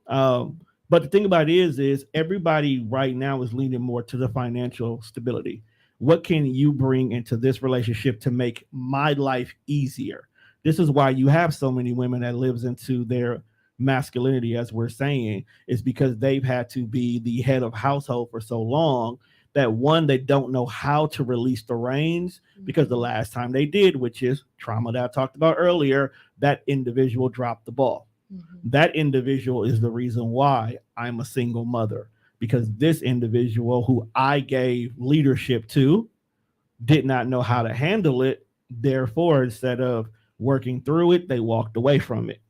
But the thing about it is everybody right now is leaning more to the financial stability. What can you bring into this relationship to make my life easier? This is why you have so many women that lives into their masculinity, as we're saying, is because they've had to be the head of household for so long that one, they don't know how to release the reins because the last time they did, which is trauma that I talked about earlier, that individual dropped the ball. That individual is the reason why I'm a single mother, because this individual who I gave leadership to did not know how to handle it. Therefore, instead of working through it, they walked away from it.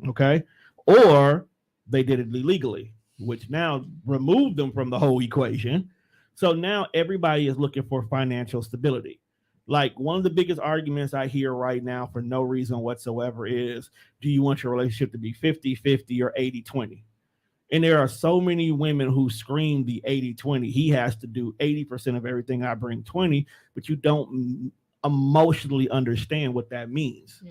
Okay. Or they did it illegally, which now removed them from the whole equation. So now everybody is looking for financial stability. Like one of the biggest arguments I hear right now for no reason whatsoever is, do you want your relationship to be 50-50 or 80-20? And there are so many women who scream the 80-20. He has to do 80% of everything, I bring 20, but you don't emotionally understand what that means.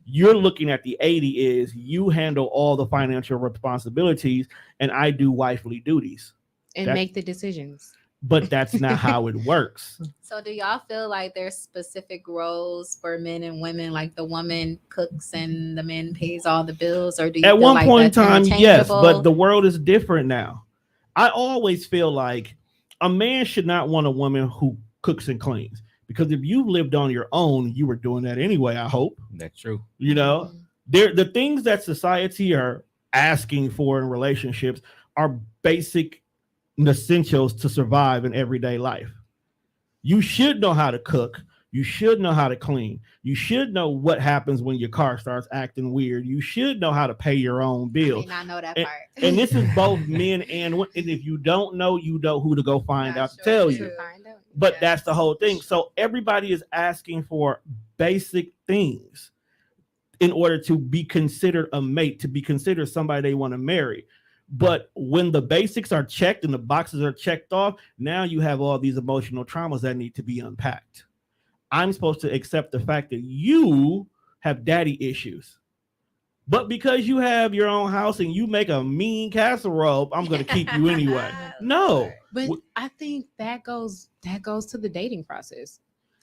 You're looking at the 80 is you handle all the financial responsibilities and I do wifely duties. And make the decisions. But that's not how it works. So do y'all feel like there's specific roles for men and women, like the woman cooks and the man pays all the bills, or do you At feel one like point in that's time, yes, interchangeable? but the world is different now. I always feel like a man should not want a woman who cooks and cleans, because if you lived on your own, you were doing that anyway, I hope. That's true. You know, the things that society are asking for in relationships are basic essentials to survive in everyday life. You should know how to cook. You should know how to clean. You should know what happens when your car starts acting weird. You should know how to pay your own I bills. may not know that And, part. and this is both men and women. And if you don't know, you know who to go find Not out to sure tell too. you. Find out. But Yeah. that's the whole thing. So everybody is asking for basic things in order to be considered a mate, to be considered somebody they want to marry. But when the basics are checked and the boxes are checked off, now you have all these emotional traumas that need to be unpacked. I'm supposed to accept the fact that you have daddy issues. But because you have your own house and you make a mean casserole, I'm going to keep you anyway. No. But I think that goes to the dating process.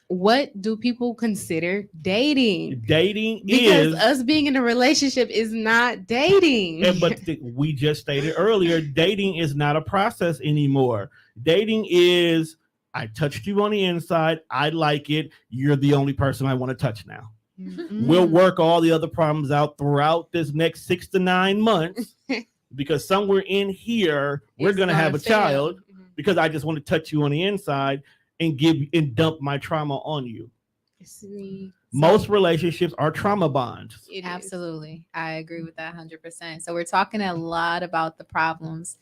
What do people consider dating? Dating Because is, us being in a relationship is not dating. but we just stated earlier, dating is not a process anymore. Dating is, I touched you on the inside. I like it. You're the only person I want to touch now. We'll work all the other problems out throughout this next 6 to 9 months, because somewhere in here, we're It's going to have a gonna fail. child, because I just want to touch you on the inside and dump my trauma on you. See, Most relationships are trauma bonds. it is. Absolutely. I agree with that 100%. So we're talking a lot about the problems.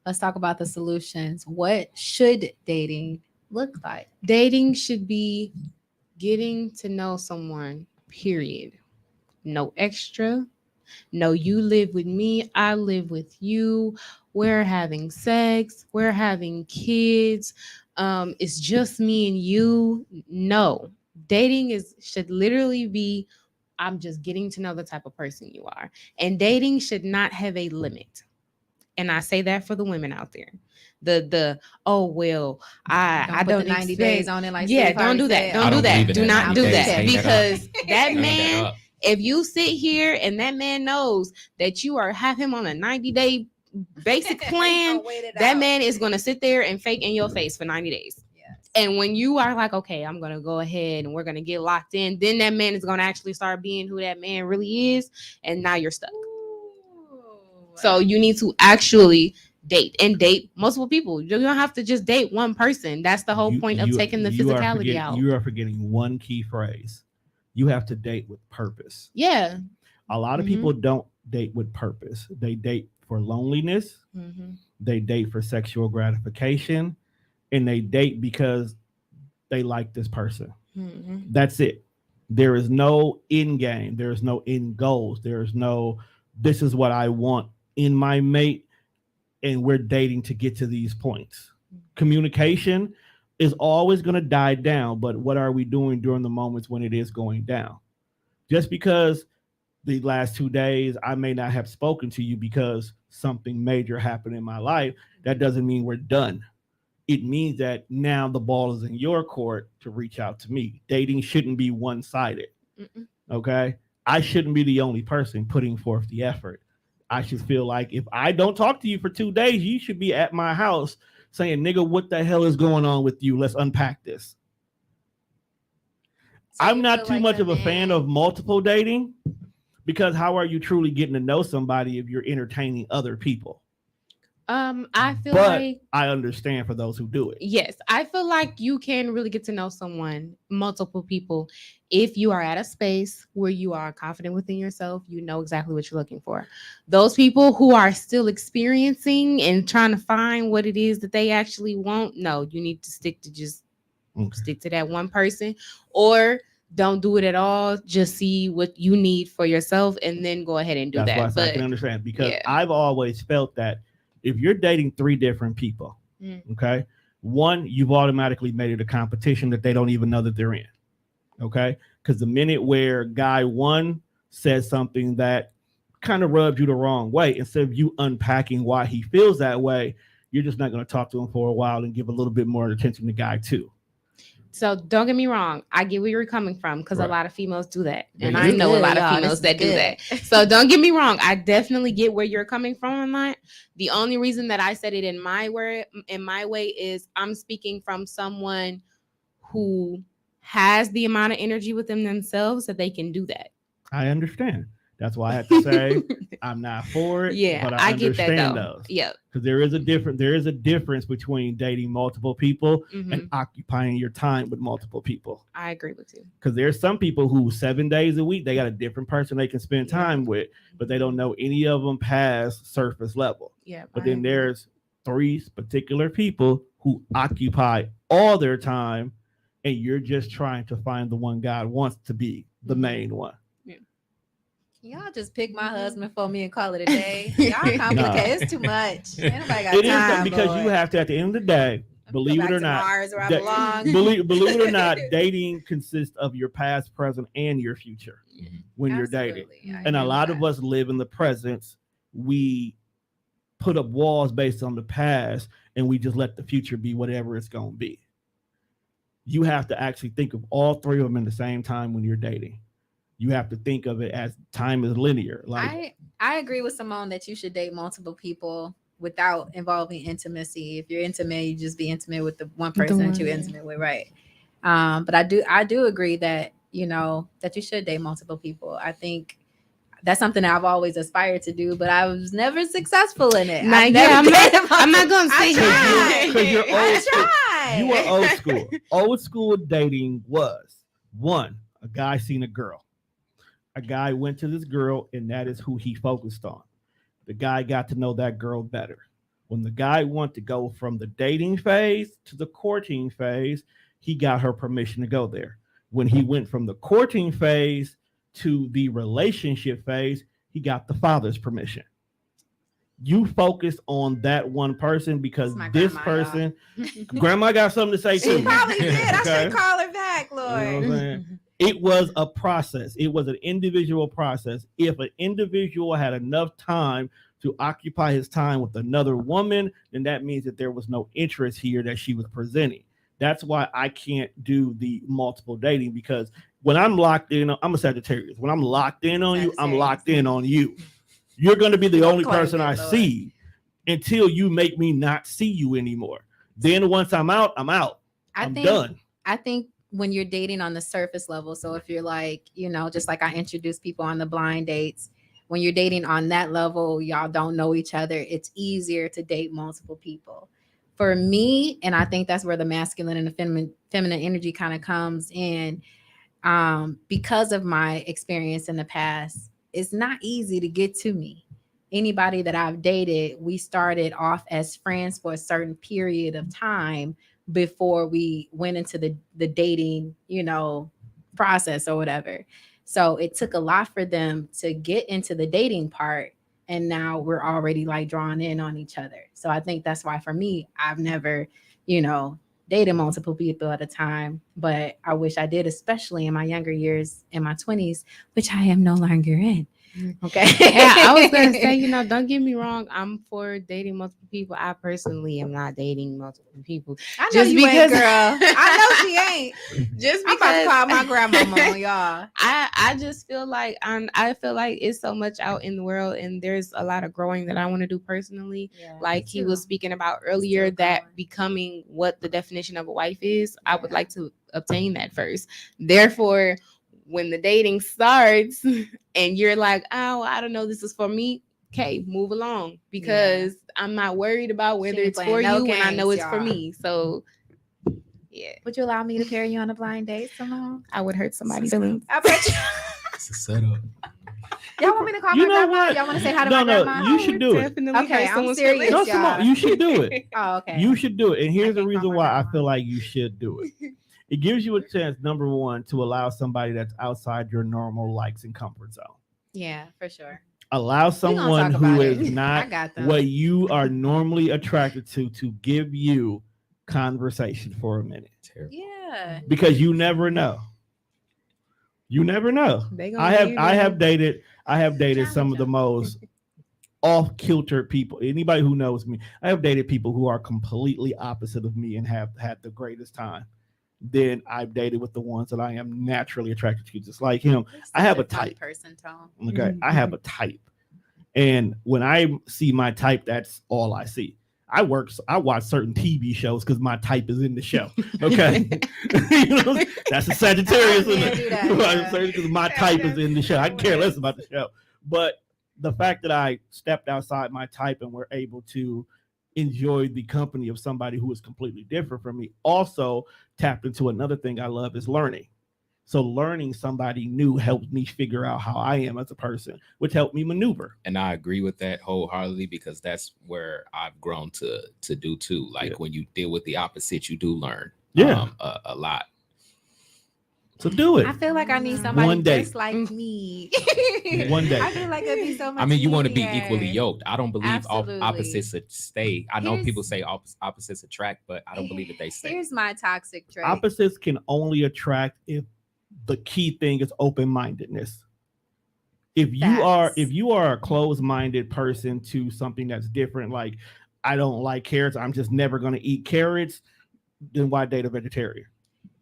Let's talk about the solutions. What should dating look like? Dating should be getting to know someone, period. No extra. No, you live with me, I live with you. we're having sex, we're having kids, it's just me and you. No, dating should literally be, I'm just getting to know the type of person you are. And dating should not have a limit. And I say that for the women out there. The oh well, I Don't put don't the 90 expect, days on it like yeah, Steve don't Harvey do that. said. Don't I do don't that. believe in Do that not 90 do days. that, Hang that because up. that Hang that man, up. if you sit here and that man knows that you are have him on a 90-day basic plan, that man is going to sit there and fake in your face for 90 days. Yes. And when you are like, okay, I'm going to go ahead and we're going to get locked in, then that man is going to actually start being who that man really is. And now you're stuck. So you need to actually date multiple people. You don't have to just date one person. That's the whole point of taking the physicality out. You are forgetting one key phrase. You have to date with purpose. Yeah. A lot of people don't date with purpose. They date for loneliness. They date for sexual gratification, and they date because they like this person. That's it. There is no end game. There is no end goals. There is no, this is what I want in my mate, and we're dating to get to these points. Communication is always going to die down, but what are we doing during the moments when it is going down? Just because the last 2 days I may not have spoken to you because something major happened in my life, that doesn't mean we're done. It means that now the ball is in your court to reach out to me. Dating shouldn't be one-sided. Okay? I shouldn't be the only person putting forth the effort. I should feel like if I don't talk to you for 2 days, you should be at my house saying, nigga, what the hell is going on with you? Let's unpack this. So I'm not too much of a fan of multiple dating, because how are you truly getting to know somebody if you're entertaining other people? I feel but like I understand for those who do it. Yes, I feel like you can really get to know someone, multiple people, if you are at a space where you are confident within yourself, you know exactly what you're looking for. Those people who are still experiencing and trying to find what it is that they actually want, no, you need to stick to that one person, or don't do it at all. Just see what you need for yourself and then go ahead and do that. But I can understand, because I've always felt that if you're dating 3 different people, okay, one, you've automatically made it a competition that they don't even know that they're in. Okay, because the minute where guy 1 says something that kind of rubs you the wrong way, instead of you unpacking why he feels that way, you're just not going to talk to him for a while and give a little bit more attention to guy 2. So don't get me wrong. I get where you're coming from, because a lot of females do that. And I know a lot of females that do that. So don't get me wrong. I definitely get where you're coming from on that. The only reason that I said it in my way is I'm speaking from someone who has the amount of energy within themselves that they can do that. I understand. That's why I have to say I'm not for it. Yeah, but I understand get that, those. Yeah, because there is a difference between dating multiple people and occupying your time with multiple people. I agree with you. Because there's some people who 7 days a week they got a different person they can spend time with, but they don't know any of them past surface level. Yeah, but then there's 3 particular people who occupy all their time, and you're just trying to find the one God wants to be the main one. Y'all just pick my husband for me and call it a day. Y'all complicate. It's too much. Ain't nobody got time. Is because you have to, at the end of the day, believe it or not, Mars where I belong. Believe it or not, dating consists of your past, present, and your future when you're dating. And a lot of us live in the present. We put up walls based on the past, and we just let the future be whatever it's going to be. You have to actually think of all 3 of them in the same time when you're dating. You have to think of it as time is linear. Like I agree with Simone that you should date multiple people without involving intimacy. If you're intimate, you just be intimate with the one person that you're intimate with, right? But I do agree that that you should date multiple people. I think that's something that I've always aspired to do, but I was never successful in it. I'm not going to say because you're old school. You are old school. Old school dating was 1, a guy seen a girl. A guy went to this girl, and that is who he focused on. The guy got to know that girl better. When the guy wanted to go from the dating phase to the courting phase, he got her permission to go there. When he went from the courting phase to the relationship phase, he got the father's permission. You focus on that one person because My this grandma, person, grandma got something to say she too. probably did. I Okay? should call her back, You know Lord. what I'm saying? It was a process. It was an individual process. If an individual had enough time to occupy his time with another woman, then that means that there was no interest here that she was presenting. That's why I can't do the multiple dating, because when I'm locked in, I'm a Sagittarius. When I'm locked in on you, I'm Sagittarius. locked in on you. You're going to be the Don't only claim person it, I Lord. see until you make me not see you anymore. Then once I'm out, I'm out. I'm done. I think when you're dating on the surface level, so if you're like, just like I introduce people on the blind dates, when you're dating on that level, y'all don't know each other, it's easier to date multiple people. For me, and I think that's where the masculine and the feminine energy kind of comes in, because of my experience in the past, it's not easy to get to me. Anybody that I've dated, we started off as friends for a certain period of time before we went into the dating, process or whatever. So it took a lot for them to get into the dating part. And now we're already like drawn in on each other. So I think that's why for me, I've never, dated multiple people at a time, but I wish I did, especially in my younger years, in my 20s, which I am no longer in. Okay. Yeah, I was gonna say, don't get me wrong. I'm for dating multiple people. I personally am not dating multiple people. I know Just you ain't, because- girl. I know she ain't. Just I'm about to because call my grandmama on y'all. I just feel like I feel like it's so much out in the world, and there's a lot of growing that I want to do personally. Like he was speaking about earlier, Still that growing. becoming what the definition of a wife is, I would Yeah. like to obtain that first. Therefore, when the dating starts and you're like, oh, I don't know, this is for me. Okay, move along, because I'm not worried about whether ain't it's for playing no you when I know games, it's for y'all. me. So yeah, Would you allow me to carry you on a blind date, Simone? I would hurt somebody's feelings. I bet you. It's a setup. Y'all want me to call You my know grandma? what? Y'all want to say hi to No, my no, grandma? you should do it. Definitely Okay, hurt I'm someone's serious. feelings. No, come on, you should do it. Oh, okay. You should do it. And here's the can't reason call my why I grandma. feel like you should do it. It gives you a chance, number one, to allow somebody that's outside your normal likes and comfort zone. Yeah, for sure. Allow We gonna someone talk who about is it. I not got them. what you are normally attracted to give you conversation for a minute. Terrible. Yeah. Because you never know. You never know. They gonna I have leave I now. have dated Challenge some of the them. most off-kilter people. Anybody who knows me, I have dated people who are completely opposite of me and have had the greatest time. Then I've dated with the ones that I am naturally attracted to, just like him. You're I have such a fun type. person, Tom. Okay, I have a type, and when I see my type, that's all I see. I watch certain TV shows because my type is in the show. Okay, that's a Sagittarius. I can't do that, Because my type is in the show. I care less about the show. But the fact that I stepped outside my type and were able to enjoy the company of somebody who is completely different from me also tapped into another thing I love, is learning. So learning somebody new helped me figure out how I am as a person, which helped me maneuver. And I agree with that wholeheartedly, because that's where I've grown to do too. Like when you deal with the opposite, you do learn a lot. So do it. I feel like I need somebody One day. just like me. One day. I feel like it'd be so much I mean, you want to be easier. equally yoked. I don't believe Absolutely. opposites stay. I know Here's- people say opposites attract, but I don't believe that they stay. Here's my toxic trait. Opposites can only attract if the key thing is open-mindedness. If you are a closed-minded person to something that's different, like I don't like carrots, I'm just never going to eat carrots, then why date a vegetarian?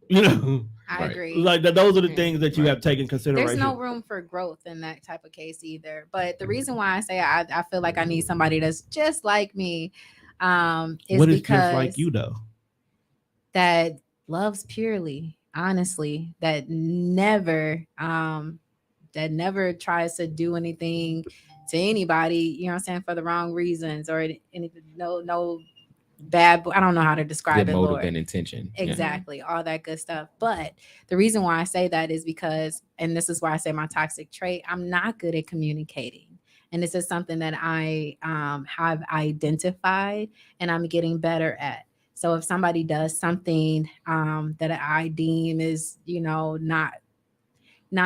I Right. agree. Like those are the things that you Right. have taken consideration. There's no room for growth in that type of case either. But the reason why I say I feel like I need somebody that's just like me, is What is because just like you though? that loves purely, honestly, that never tries to do anything to anybody, you know what I'm saying, for the wrong reasons or anything, no bad, I don't know how to describe Good it, motive Lord. and intention. Yeah. Exactly, all that good stuff. But the reason why I say that is because, and this is why I say my toxic trait, I'm not good at communicating. And this is something that I have identified and I'm getting better at. So if somebody does something that I deem is, not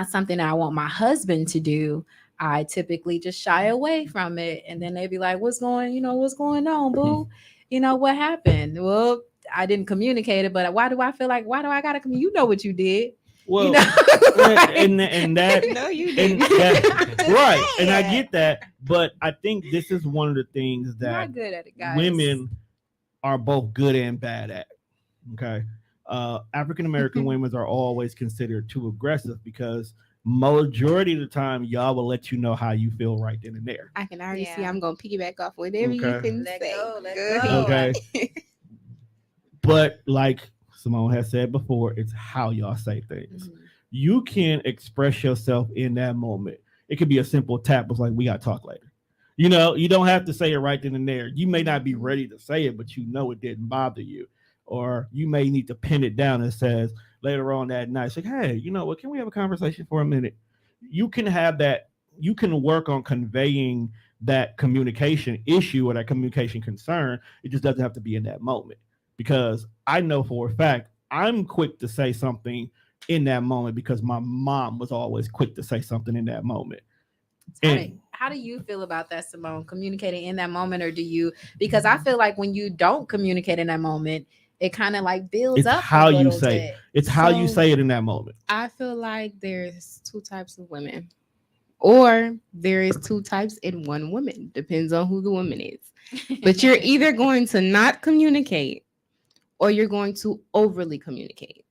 something that I want my husband to do, I typically just shy away from it. And then they'd be like, what's going on, boo? What happened? Well, I didn't communicate it, but why do I gotta communicate? You know what you did. Well, Like, and that No, you and didn't. that right, and I saying. get that, but I think this is one of the things You're that not good at it, guys. women are both good and bad at. Okay, African American women are always considered too aggressive because majority of the time y'all will let you know how you feel right then and there. I can already see Yeah. I'm gonna piggyback off whatever you Okay. can Let say. go, let Go go. ahead. Okay, but like Simone has said before, it's how y'all say things. Mhm. You can express yourself in that moment. It could be a simple tap. It's like, we got to talk later. You don't have to say it right then and there. You may not be ready to say it, but you know it didn't bother you. Or you may need to pin it down and says later on that night, it's like, hey, you know what? Can we have a conversation for a minute? You can have that. You can work on conveying that communication issue or that communication concern. It just doesn't have to be in that moment. Because I know for a fact, I'm quick to say something in that moment because my mom was always quick to say something in that moment. How do you feel about that, Simone? Communicating in that moment, or do you? Because I feel like when you don't communicate in that moment, it kind of like builds It's up how a you little say bit. it's how you So- say it in that moment. I feel like there's two types of women, or there is two types in one woman. Depends on who the woman is. But you're either going to not communicate, or you're going to overly communicate.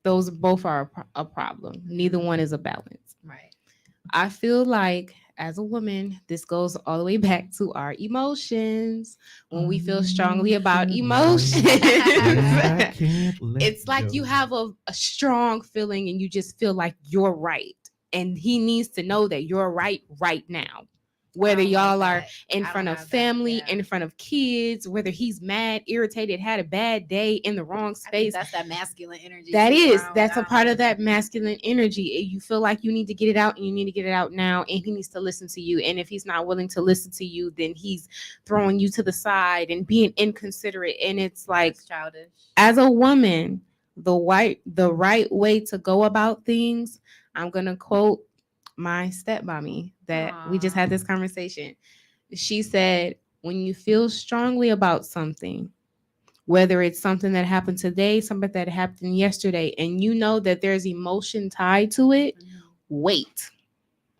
Those both are a problem. Neither one is a balance. right. I feel like as a woman, this goes all the way back to our emotions. When we feel strongly about emotions, it's like you have a strong feeling and you just feel like you're right. And he needs to know that you're right now. Whether y'all are in front of family, in front of kids, whether he's mad, irritated, had a bad day in the wrong space. That's that masculine energy. That's a part of that masculine energy. You feel like you need to get it out and you need to get it out now. And he needs to listen to you. And if he's not willing to listen to you, then he's throwing you to the side and being inconsiderate. And it's like, That's childish. as a woman, the right way to go about things, I'm going to quote my stepmommy that we just had this conversation. She said, when you feel strongly about something, whether it's something that happened today, something that happened yesterday, and you know that there's emotion tied to it, wait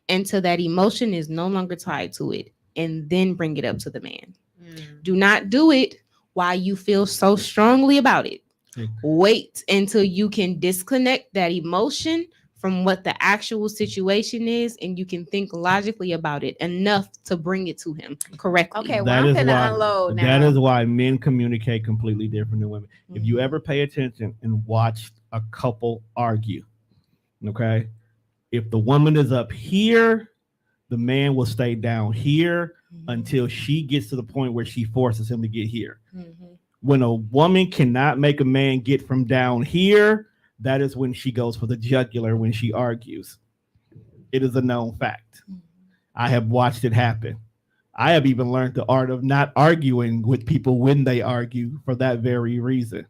until that emotion is no longer tied to it and then bring it up to the man. Do not do it while you feel so strongly about it. Wait until you can disconnect that emotion from what the actual situation is, and you can think logically about it enough to bring it to him correctly. Okay, well, I'm gonna unload now. That is why men communicate completely different than women. If you ever pay attention and watch a couple argue, okay, if the woman is up here, the man will stay down here until she gets to the point where she forces him to get here. When a woman cannot make a man get from down here, that is when she goes for the jugular when she argues. It is a known fact. I have watched it happen. I have even learned the art of not arguing with people when they argue for that very reason.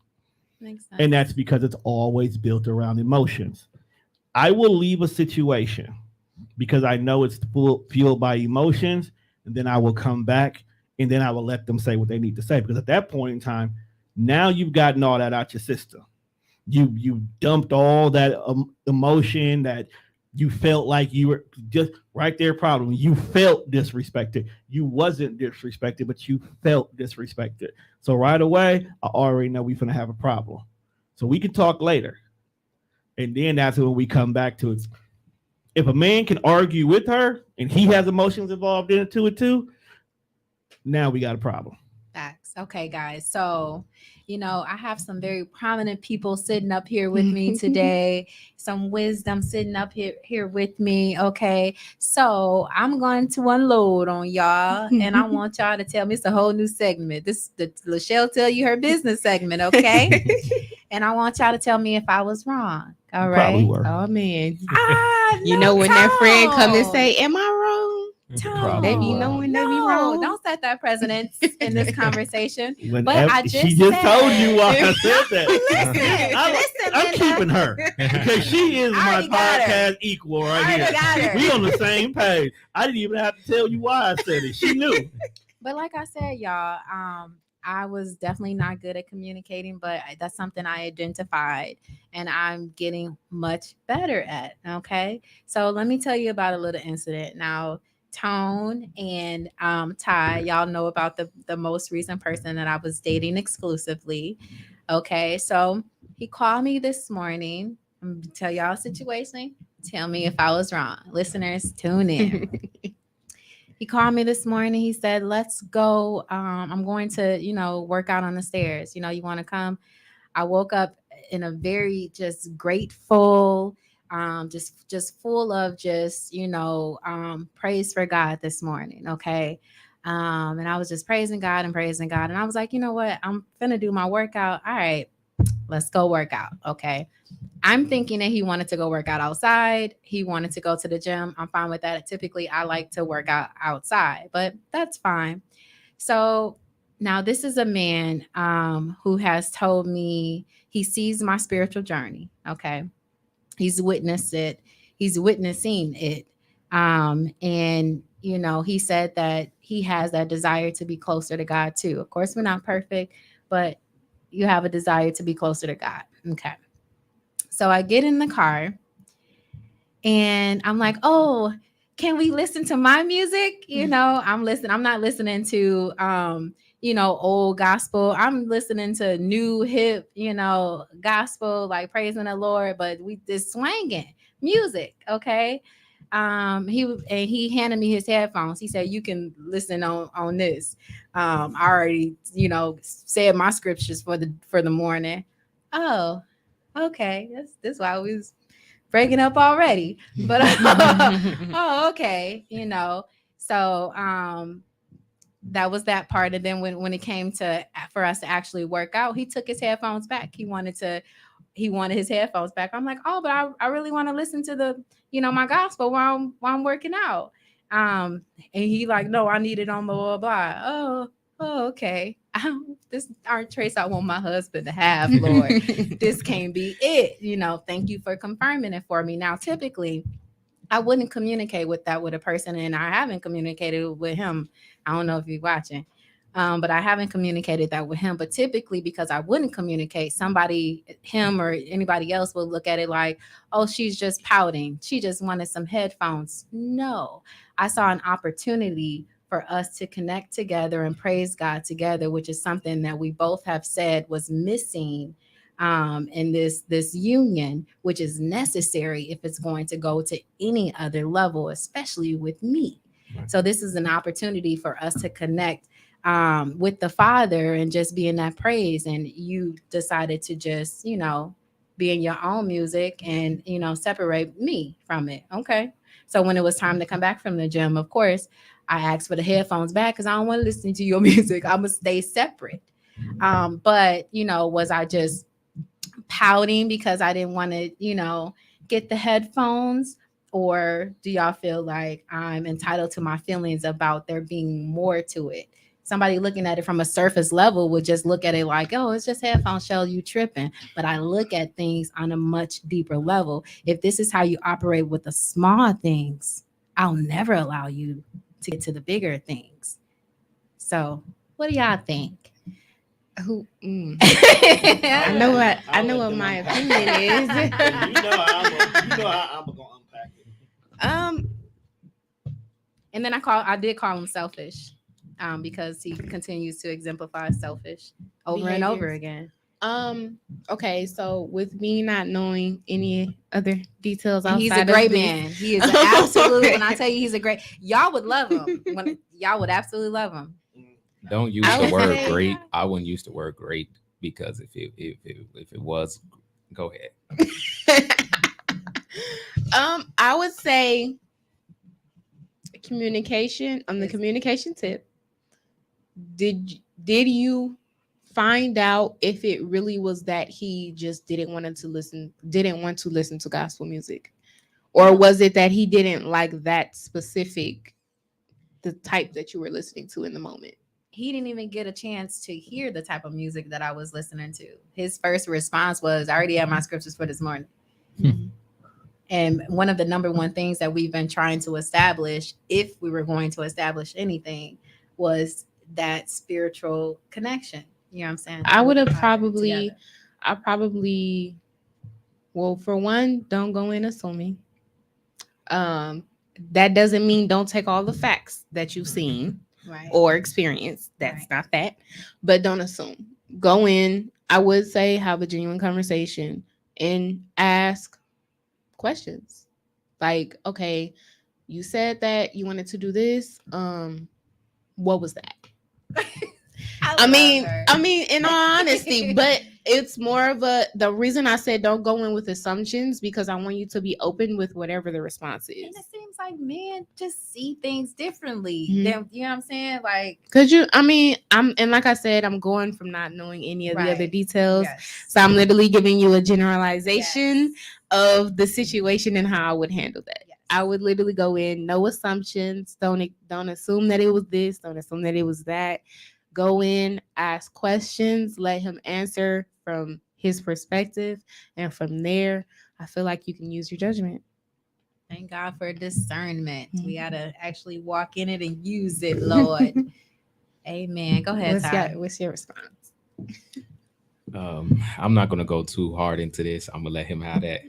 Makes sense. And that's because it's always built around emotions. I will leave a situation because I know it's fueled by emotions, and then I will come back and then I will let them say what they need to say. Because at that point in time, now you've gotten all that out your system. You dumped all that emotion that you felt like you were just right there. Problem. You felt disrespected. You wasn't disrespected, but you felt disrespected. So right away, I already know we're going to have a problem. So we can talk later. And then that's when we come back to it. If a man can argue with her and he has emotions involved in it too, now we got a problem. Facts. Okay, guys. So, I have some very prominent people sitting up here with me today. Some wisdom sitting up here with me. Okay. So I'm going to unload on y'all, and I want y'all to tell me it's a whole new segment. This the Lachelle tell you her business segment. Okay. And I want y'all to tell me if I was wrong. All right. Probably were. Oh man. When When that friend come and say, am I wrong? Tone. They be knowing they be wrong. Don't set that precedence in this conversation. When But I just she just told you why I said- said that. Listen, I'm Linda. keeping her because she is I my already got her. podcast equal right I here. already got her. We on the same page. I didn't even have to tell you why I said it. She knew. But like I said, y'all, I was definitely not good at communicating, but that's something I identified and I'm getting much better at. Okay. So let me tell you about a little incident. Now, Tone and Ty, y'all know about the most recent person that I was dating exclusively. Okay. So he called me this morning. I'm gonna tell y'all a situation. Tell me if I was wrong. Listeners, tune in. He called me this morning. He said, let's go. I'm going to, work out on the stairs. You want to come? I woke up in a very just grateful, just full of praise for God this morning. Okay. And I was just praising God and praising God. And I was like, you know what? I'm going to do my workout. All right, let's go work out. Okay. I'm thinking that he wanted to go work out outside. He wanted to go to the gym. I'm fine with that. Typically, I like to work out outside, but that's fine. So now this is a man who has told me he sees my spiritual journey. Okay. He's witnessed it. He's witnessing it. And, he said that he has that desire to be closer to God too. Of course, we're not perfect, but you have a desire to be closer to God. Okay. So I get in the car and I'm like, oh, can we listen to my music? I'm listening. I'm not listening to, old gospel. I'm listening to new hip, gospel, like praising the Lord, but we just swinging music. Okay. He handed me his headphones. He said, you can listen on this. I already, said my scriptures for the morning. Oh, okay. That's why we was breaking up already. But oh, okay. So that was that part. And then when it came to for us to actually work out, he took his headphones back. He wanted his headphones back. I'm like, oh, but I really want to listen to the, my gospel while I'm working out. And he like, no, I need it on blah, blah, blah. Oh, okay. This aren't traits I want my husband to have, Lord. This can't be it. Thank you for confirming it for me. Now, typically, I wouldn't communicate with a person, and I haven't communicated with him. I don't know if you're watching, but I haven't communicated that with him. But typically, because I wouldn't communicate, him or anybody else will look at it like, oh, she's just pouting. She just wanted some headphones. No, I saw an opportunity for us to connect together and praise God together, which is something that we both have said was missing in this union, which is necessary if it's going to go to any other level, especially with me. Right. So this is an opportunity for us to connect with the Father and just be in that praise. And you decided to just, be in your own music and, separate me from it. Okay. So when it was time to come back from the gym, of course, I asked for the headphones back because I don't want to listen to your music. I'm going to stay separate. But, was I just pouting because I didn't want to, get the headphones? Or do y'all feel like I'm entitled to my feelings about there being more to it? Somebody looking at it from a surface level would just look at it like, oh, it's just headphones, Shell, you tripping. But I look at things on a much deeper level. If this is how you operate with the small things, I'll never allow you to get to the bigger things. So what do y'all think? I know what my opinion is. I'm gonna unpack it. And then I did call him selfish, because he continues to exemplify selfish over and over again. Okay, so with me not knowing any other details outside, he's a great man. He is absolutely. When I tell you, he's a great. Y'all would love him. Y'all would absolutely love him. Don't use the word great. I wouldn't use the word great because if it was, go ahead. I would say communication on the communication tip. Did you find out if it really was that he just didn't want to listen to gospel music, or was it that he didn't like that specific the type that you were listening to in the moment? He didn't even get a chance to hear the type of music that I was listening to. His first response was, I already have my scriptures for this morning. And one of the number one things that we've been trying to establish, if we were going to establish anything, was that spiritual connection. You know what I'm saying? I would have Together. probably, well, for one, don't go in assuming. That doesn't mean don't take all the facts that you've seen Right. or experienced. That's Right. not that. But don't assume. Go in. I would say have a genuine conversation and ask questions. Like, okay, you said that you wanted to do this. What was that? I mean, in all honesty, but it's more of the reason I said don't go in with assumptions, because I want you to be open with whatever the response is. And it seems like men just see things differently. Mhm. Than, you know what I'm saying? Like, and like I said, I'm going from not knowing any of the other Right. details. yes. So I'm literally giving you a generalization of the situation and how I would handle that. Yes. I would literally go in, no assumptions. Don't assume that it was this. Don't assume that it was that. Go in, ask questions, let him answer from his perspective, and from there, I feel like you can use your judgment. Thank God for discernment. Mhm. We gotta actually walk in it and use it, Lord. Amen. Go ahead, Ty. What's your response? I'm not gonna go too hard into this. I'm gonna let him have that.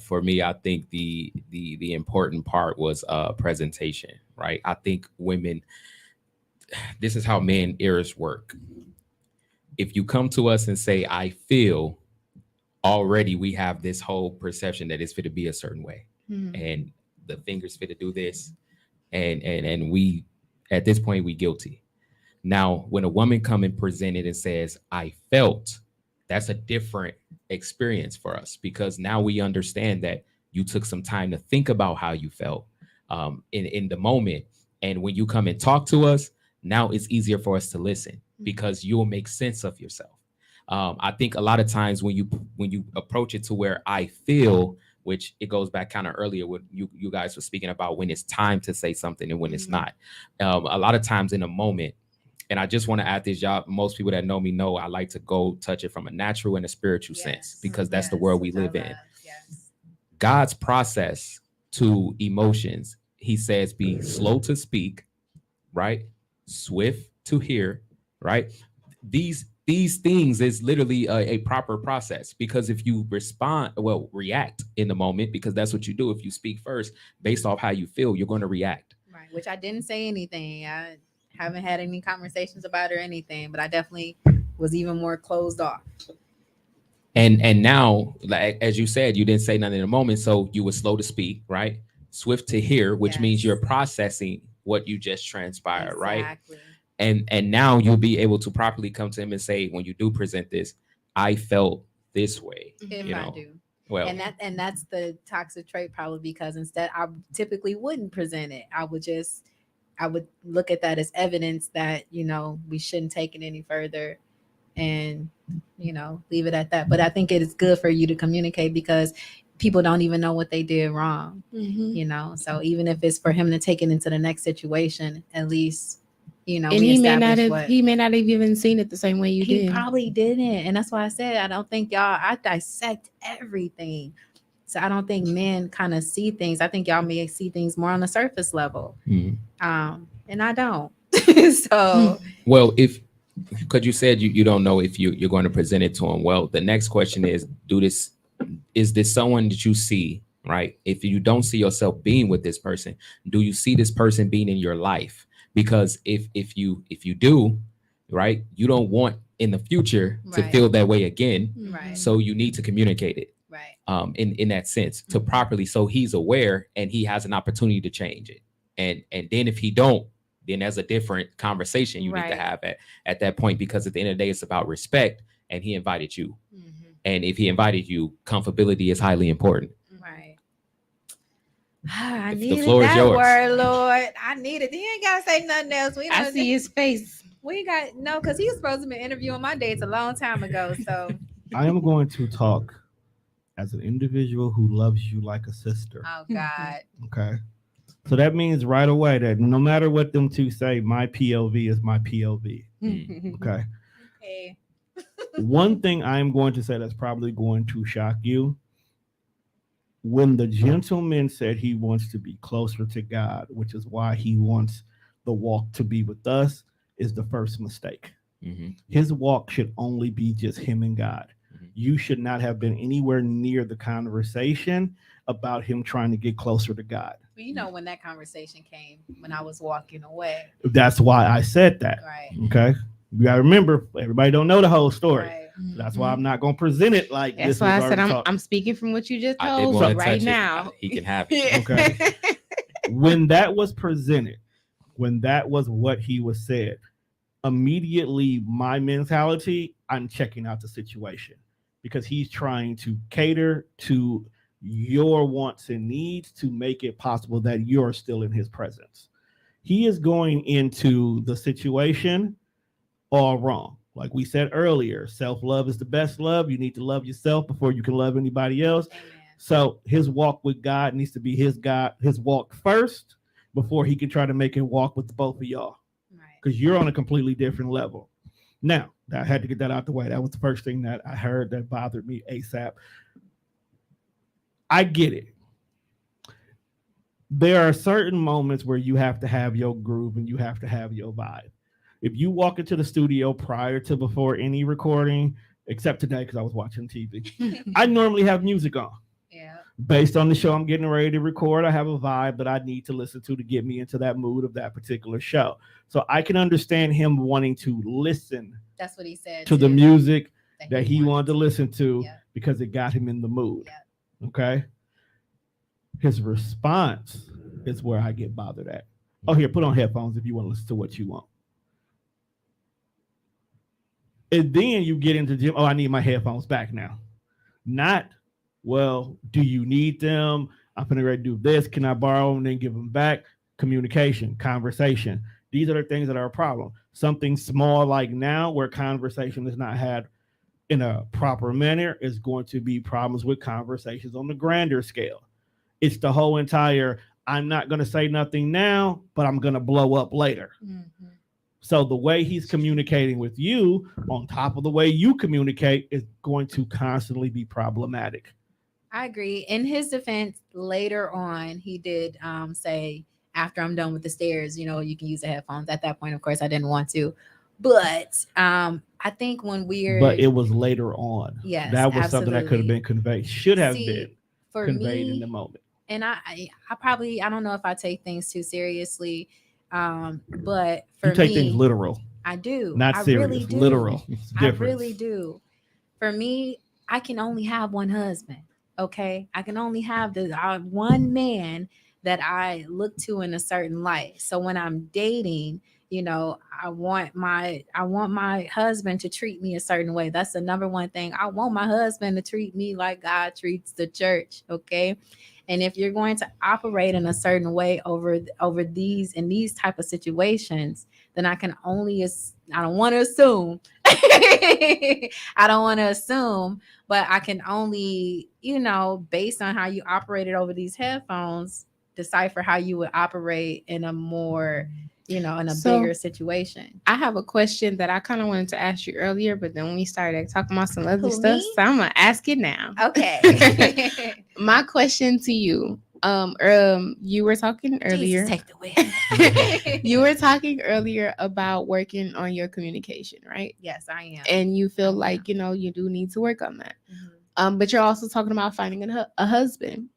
For me, I think the important part was presentation, right? I think women, this is how men ears work. If you come to us and say, I feel, already we have this whole perception that it's fit to be a certain way. Mhm. And the fingers fit to do this. And we, at this point, we guilty. Now, when a woman come and present it and says, I felt, that's a different experience for us, because now we understand that you took some time to think about how you felt in the moment. And when you come and talk to us, now it's easier for us to listen, because you'll make sense of yourself. I think a lot of times when you approach it to where I feel, which it goes back kind of earlier when you guys were speaking about when it's time to say something and when it's not. A lot of times in a moment, and I just want to add this, y'all, most people that know me know I like to go touch it from a natural and a spiritual sense, because that's the world we live in. Yes. God's process to emotions, he says, be slow to speak, right? Swift to hear, right? These things is literally a proper process, because if you react in the moment, because that's what you do. If you speak first based off how you feel, you're going to react. Right. Which I didn't say anything. I haven't had any conversations about it or anything, but I definitely was even more closed off. And now, like as you said, you didn't say nothing in the moment, so you were slow to speak, right? Swift to hear, which means you're processing what you just transpired, right? Exactly. And now you'll be able to properly come to him and say, when you do present this, I felt this way. If I do. Well, and that's the toxic trait, probably, because instead I typically wouldn't present it. I would look at that as evidence that, we shouldn't take it any further and, leave it at that. But I think it is good for you to communicate, because people don't even know what they did wrong, so even if it's for him to take it into the next situation, at least, and he may not have even seen it the same way you did. He probably didn't. And that's why I said, I don't think I dissect everything. So I don't think men kind of see things. I think y'all may see things more on the surface level. And I don't. So well, because you said you don't know if you're going to present it to him. Well, the next question is this someone that you see, right? If you don't see yourself being with this person, do you see this person being in your life? Because if you do, right, you don't want in the future to feel that way again. Right. So you need to communicate it. Right. In that sense, to properly, so he's aware and he has an opportunity to change it. And then if he don't, then there's a different conversation you need to have at that point, because at the end of the day, it's about respect, and he invited you. And if he invited you, comfortability is highly important. Right. I the floor is yours. Word, Lord. I need it. He ain't got to say nothing else. I see his face. We got no, because he was supposed to be interviewing my dates a long time ago. So I am going to talk as an individual who loves you like a sister. Oh God. Okay. So that means right away that no matter what them two say, my POV is my POV. Okay. Okay. One thing I'm going to say that's probably going to shock you. When the gentleman said he wants to be closer to God, which is why he wants the walk to be with us, is the first mistake. Mm-hmm. His walk should only be just him and God. Mhm. You should not have been anywhere near the conversation about him trying to get closer to God. Well, you know, when that conversation came, when I was walking away. That's why I said that. Right. Okay. You gotta remember, everybody don't know the whole story. Right. So that's why I'm not gonna present it like That's this. why was I said already I'm talked. I'm speaking from what you just I didn't told want me to right touch now. it. He can have it. Okay. When that was presented, when that was what he was said, immediately my mentality, I'm checking out the situation because he's trying to cater to your wants and needs to make it possible that you're still in his presence. He is going into the situation all wrong. Like we said earlier, self-love is the best love. You need to love yourself before you can love anybody else. Amen. So his walk with God needs to be his walk first before he can try to make it walk with both of y'all. Right. Because you're on a completely different level. Now, I had to get that out the way. That was the first thing that I heard that bothered me ASAP. I get it. There are certain moments where you have to have your groove and you have to have your vibe. If you walk into the studio prior to before any recording, except today because I was watching TV, I normally have music on. Yeah. Based on the show I'm getting ready to record, I have a vibe that I need to listen to get me into that mood of that particular show. So I can understand him wanting to listen That's what he said to the too, music that he wanted to listen to Yeah. because it got him in the mood. Yeah. Okay. His response is where I get bothered at. Oh, here, put on headphones if you want to listen to what you want. And then you get into gym. Oh, I need my headphones back now. Not, well, do you need them? I'm going to do this. Can I borrow them and then give them back? Communication, conversation. These are the things that are a problem. Something small like now where conversation is not had in a proper manner is going to be problems with conversations on the grander scale. It's the whole entire, I'm not going to say nothing now, but I'm going to blow up later. Mm-hmm. So the way he's communicating with you on top of the way you communicate is going to constantly be problematic. I agree. In his defense, later on, he did say, after I'm done with the stairs, you can use the headphones. At that point, of course, I didn't want to. But I think when But it was later on. Yes, that was something that could have been conveyed, should have been conveyed in the moment. And I probably, I don't know if I take things too seriously, but for you take me, things literal. I do. Not I serious, really do. literal. I really do. For me, I can only have one husband. Okay, I can only have the one man that I look to in a certain light. So when I'm dating, I want my husband to treat me a certain way. That's the number one thing. I want my husband to treat me like God treats the church. Okay. And if you're going to operate in a certain way over these type of situations, then I don't want to assume. I don't want to assume, but I can only, based on how you operated over these headphones, decipher how you would operate in a more, in a bigger situation. I have a question that I kind of wanted to ask you earlier, but then we started talking about some other stuff. Me? So I'm gonna ask it now. Okay. My question to you, you were talking earlier. Jesus, take the wheel. You were talking earlier about working on your communication, right? Yes, I am. And you feel like you do need to work on that. Mm-hmm. But you're also talking about finding a husband.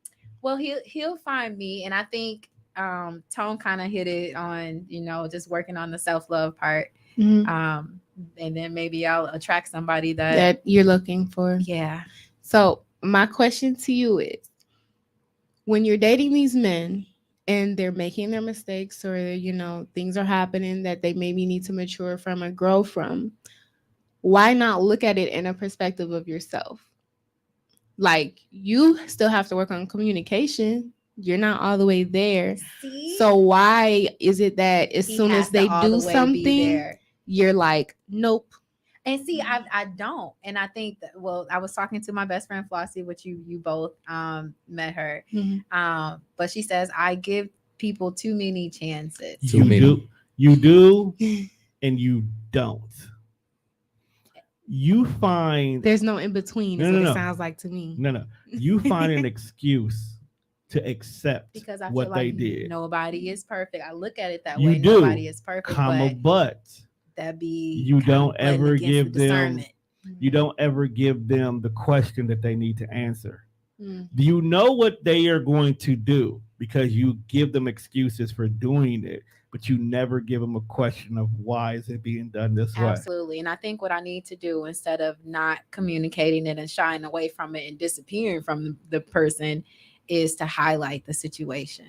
Well, he'll find me, and I think Tone kind of hit it on, just working on the self-love part. Mm-hmm. And then maybe I'll attract somebody that you're looking for. Yeah. So my question to you is, when you're dating these men and they're making their mistakes, or things are happening that they maybe need to mature from or grow from, why not look at it in a perspective of yourself? Like, you still have to work on communication. You're not all the way there. See? So why is it that as soon as they do something, you're like, nope? And see, I don't. And I think that, I was talking to my best friend Flossie, which you both met her. Mm-hmm. But she says, I give people too many chances. Too many. You do, and you don't. You find There's no in between, is No, what no, it no. sounds like to me. no. You find an excuse to accept Because I feel what they like did. nobody is perfect. I look at it that You way. do, Nobody is perfect, comma, but but that be you kind of don't butting ever against give the them discernment. you don't ever give them the question that they need to answer. Mm. Do you know what they are going to do because you give them excuses for doing it, but you never give them a question of why is it being done this way? Absolutely. And I think what I need to do instead of not communicating it and shying away from it and disappearing from the person is to highlight the situation,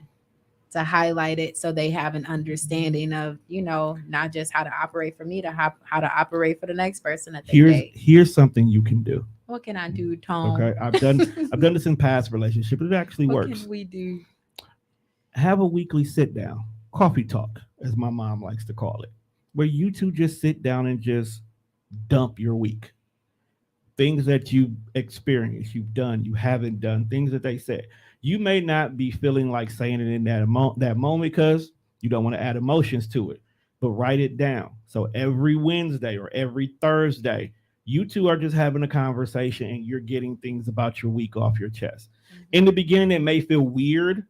to highlight it so they have an understanding of, not just how to operate for me, to how to operate for the next person that they date. Here's something you can do. What can I do, Tom? Okay, I've done this in past relationships. It actually What works. can we do? Have a weekly sit down, coffee talk, as my mom likes to call it, where you two just sit down and just dump your week. Things that you experienced, you've done, you haven't done, things that they said. You may not be feeling like saying it in that moment because you don't want to add emotions to it, but write it down. So every Wednesday or every Thursday, you two are just having a conversation and you're getting things about your week off your chest. In the beginning, it may feel weird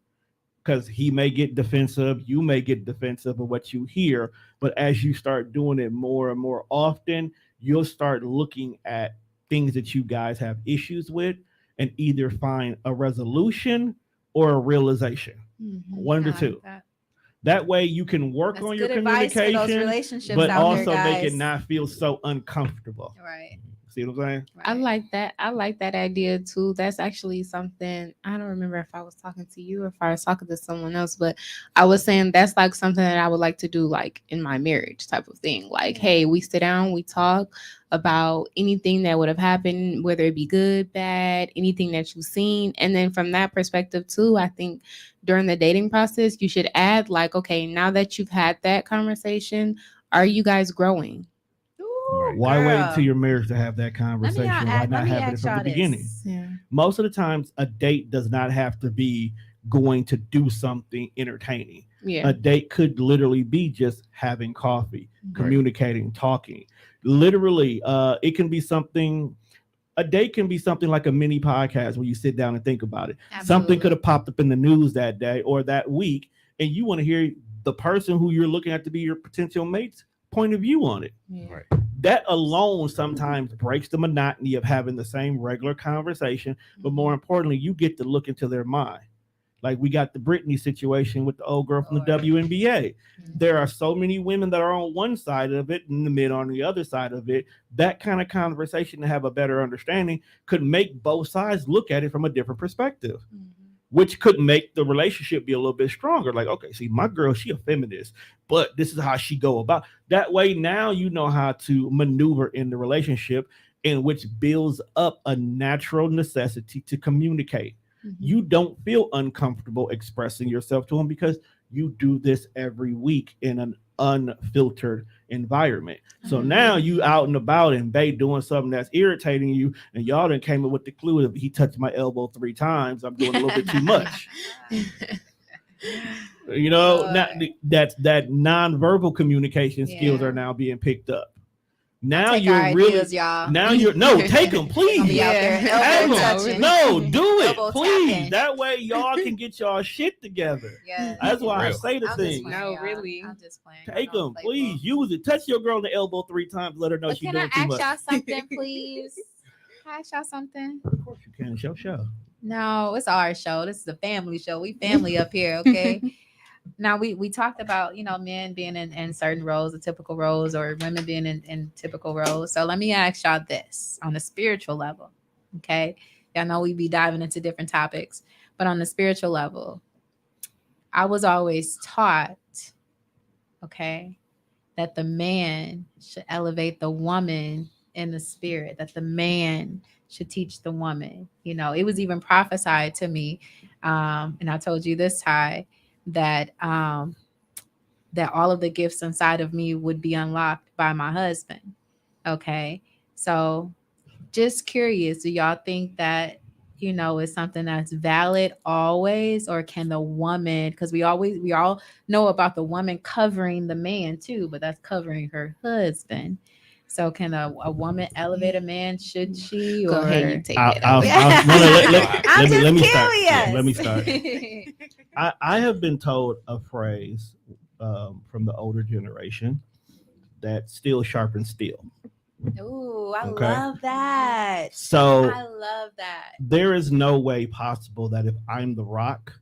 because he may get defensive, you may get defensive of what you hear, but as you start doing it more and more often, you'll start looking at things that you guys have issues with and either find a resolution or a realization. One of the two. That way you can work That's on your good advice for those communication, relationships but out also there, make it guys. not feel so uncomfortable. Right. See what I'm saying? I like that. I like that idea too. That's actually something, I don't remember if I was talking to you or if I was talking to someone else, but I was saying that's like something that I would like to do, like in my marriage type of thing. Like, hey, we sit down, we talk about anything that would have happened, whether it be good, bad, anything that you've seen. And then from that perspective too, I think during the dating process, you should add like, okay, now that you've had that conversation, are you guys growing? Ooh, Why wait girl. until your marriage to have that conversation? Why let not me have it ask from the y'all this. beginning? Yeah. Most of the times, a date does not have to be going to do something entertaining. Yeah. A date could literally be just having coffee, Right. communicating, talking. Literally, it can be something. A date can be something like a mini podcast where you sit down and think about it. Absolutely. Something could have popped up in the news that day or that week, and you want to hear the person who you're looking at to be your potential mate's point of view on it. Yeah. Right. That alone sometimes breaks the monotony of having the same regular conversation, but more importantly, you get to look into their mind. Like we got the Britney situation with the old girl from the WNBA. There are so many women that are on one side of it and the men on the other side of it. That kind of conversation to have a better understanding could make both sides look at it from a different perspective, which could make the relationship be a little bit stronger. Like, okay, see, my girl, she a feminist, but this is how she go about. That way, now you know how to maneuver in the relationship, in which builds up a natural necessity to communicate. You don't feel uncomfortable expressing yourself to them because you do this every week in an unfiltered environment. So now you out and about and Bay doing something that's irritating you, and y'all done came up with the clue of he touched my elbow 3 times. I'm doing a little bit too much. Now that nonverbal communication skills are now being picked up. Now take you're our really ideas, y'all. Now you're no take them, please. Be out there Have elbow 'em. touching. No, do it, Elbow please. tapping. That way y'all can get y'all shit together. Yeah. That's why I Real. say the I'm just thing. playing, No, y'all. really. I'm just playing. Take Y'all them, know please. playful. Use it. Touch your girl on the elbow 3 times. Let her know But she's can I doing too ask much. y'all something, please? Can I ask y'all something? Of course you can. Show. No, it's our show. This is a family show. We family up here, okay? Now we talked about men being in certain roles, the typical roles, or women being in typical roles. So let me ask y'all this on the spiritual level, okay? Y'all know we be diving into different topics, but on the spiritual level, I was always taught, okay, that the man should elevate the woman in the spirit, that the man should teach the woman. It was even prophesied to me, and I told you this, Ty, that that all of the gifts inside of me would be unlocked by my husband. Okay, so just curious, do y'all think that is something that's valid always, or can the woman, because we all know about the woman covering the man too, but that's covering her husband. So can a woman elevate a man? Should she? Go or ahead, you take I'll- it. I'll- over. I'll- no, I'm just let me start. curious. Let me start. I have been told a phrase from the older generation that steel sharpens steel. Ooh, I Okay. love that. So I love that. there is no way possible that if I'm the rock,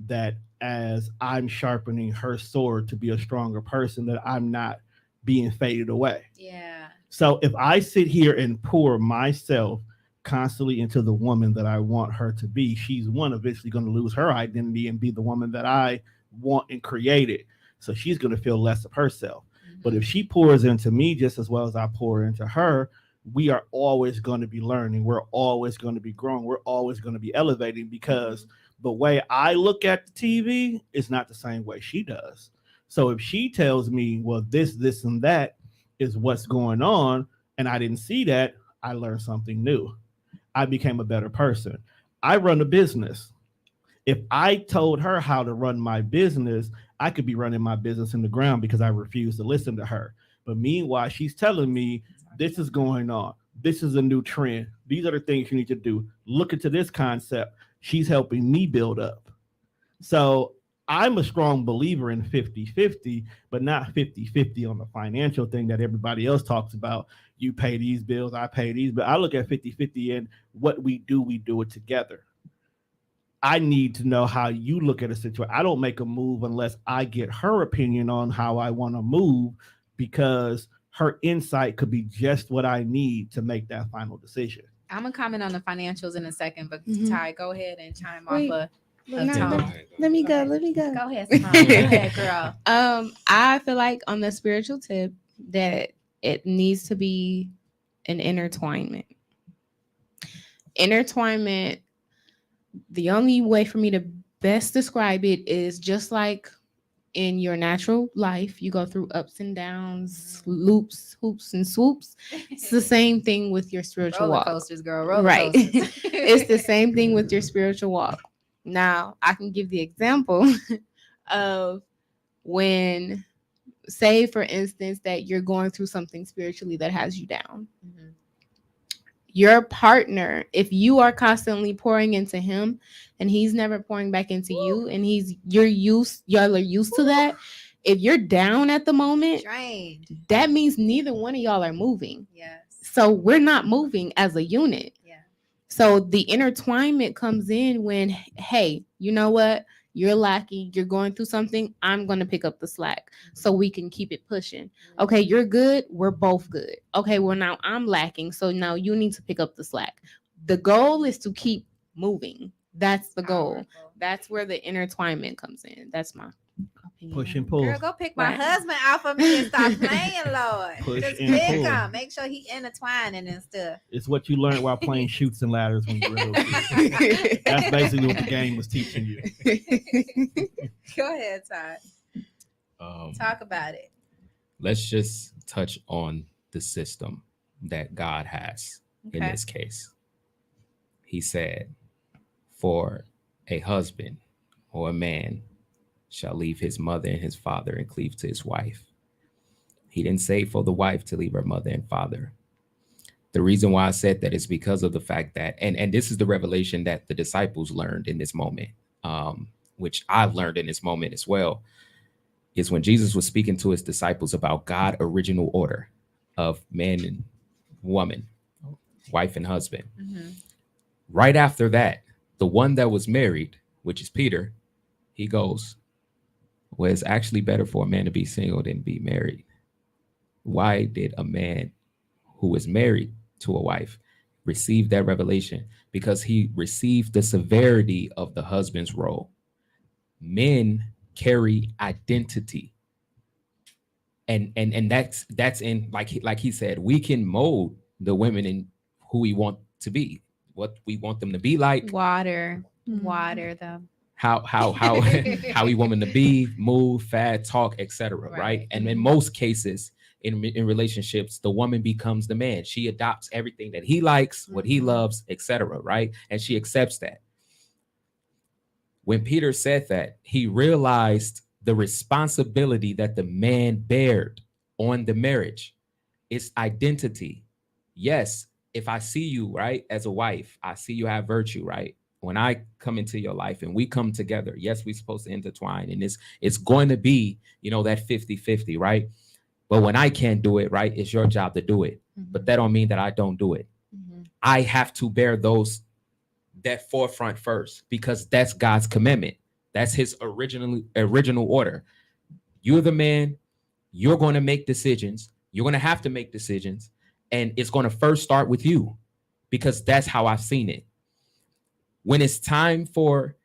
that as I'm sharpening her sword to be a stronger person, that I'm not being faded away. Yeah. So if I sit here and pour myself constantly into the woman that I want her to be, she's eventually going to lose her identity and be the woman that I want and created. So she's going to feel less of herself. But if she pours into me just as well as I pour into her, we are always going to be learning. We're always going to be growing. We're always going to be elevating, because the way I look at the TV is not the same way she does. So if she tells me, well, this, and that is what's going on, and I didn't see that, I learned something new. I became a better person. I run a business. If I told her how to run my business, I could be running my business in the ground because I refuse to listen to her. But meanwhile, she's telling me this is going on. This is a new trend. These are the things you need to do. Look into this concept. She's helping me build up. So I'm a strong believer in 50-50, but not 50-50 on the financial thing that everybody else talks about. You pay these bills, I pay these, but I look at 50-50 in what we do it together. I need to know how you look at a situation. I don't make a move unless I get her opinion on how I want to move, because her insight could be just what I need to make that final decision. I'm gonna comment on the financials in a second, but Ty, go ahead and chime Wait. off No, of Tom. let me go. Okay. Let me go. Go ahead, Simone. Go ahead, girl. I feel like on the spiritual tip that it needs to be an intertwinement. Intertwinement, the only way for me to best describe it is just like in your natural life, you go through ups and downs, loops, hoops, and swoops. It's the same thing with your spiritual roller walk. coasters, girl. Roller Right. coasters. It's the same thing with your spiritual walk. Now, I can give the example of when, say, for instance, that you're going through something spiritually that has you down. Mhm. Your partner, if you are constantly pouring into him and he's never pouring back into you, and y'all are used to that, if you're down at the moment, Drained. that means neither one of y'all are moving. Yes. So we're not moving as a unit. Yeah. So the intertwinement comes in when, hey, you know what? You're lacking. You're going through something. I'm going to pick up the slack so we can keep it pushing. Okay, you're good. We're both good. Okay, well, now I'm lacking. So now you need to pick up the slack. The goal is to keep moving. That's the goal. Powerful. That's where the intertwinement comes in. That's my opinion. Push and pull. Girl, go pick my Right. husband off of me and stop playing, Lord. Push Just and pick pull. him. Make sure he intertwining and stuff. It's what you learned while playing shoots and ladders when you were little kid. That's basically what the game was teaching you. Go ahead, Todd. Talk about it. Let's just touch on the system that God has in Okay. this case. He said, for a husband or a man shall leave his mother and his father and cleave to his wife. He didn't say for the wife to leave her mother and father. The reason why I said that is because of the fact that, and this is the revelation that the disciples learned in this moment, which I've learned in this moment as well, is when Jesus was speaking to his disciples about God's original order of man and woman, wife and husband. Mm-hmm. Right after that, the one that was married, which is Peter, he goes, well, it's actually better for a man to be single than be married. Why did a man who was married to a wife receive that revelation? Because he received the severity of the husband's role. Men carry identity. And that's in, like he said, we can mold the women in who we want to be, what we want them to be like, Water them. how we want them to be, move, fat, talk, etc. Right? And in most cases, in relationships, the woman becomes the man. She adopts everything that he likes, what he loves, etc. Right? And she accepts that. When Peter said that, he realized the responsibility that the man bared on the marriage. It's identity. Yes, if I see you, right, as a wife, I see you have virtue, right? When I come into your life and we come together, yes, we're supposed to intertwine, and it's going to be, that 50-50, right? But when I can't do it, right, it's your job to do it. But that don't mean that I don't do it. I have to bear that forefront first, because that's God's commandment. That's his original order. You're the man. You're going to make decisions. You're going to have to make decisions. And it's going to first start with you, because that's how I've seen it. When it's time for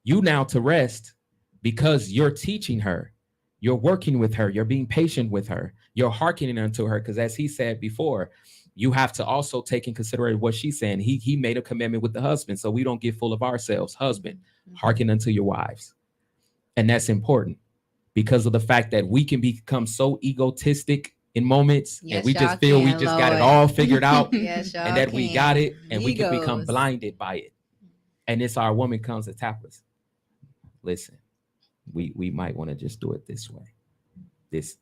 you now to rest, because you're teaching her, you're working with her, you're being patient with her, you're hearkening unto her, because as he said before, you have to also take in consideration what she's saying. He made a commitment with the husband, so we don't get full of ourselves. Husband, hearken unto your wives. And that's important, because of the fact that we can become so egotistic in moments, and we just feel we just got it all figured out, Yes, and that we got it, and we can become Egos. blinded by it. And it's our woman comes to tap us. Listen, we might want to just do it this way. This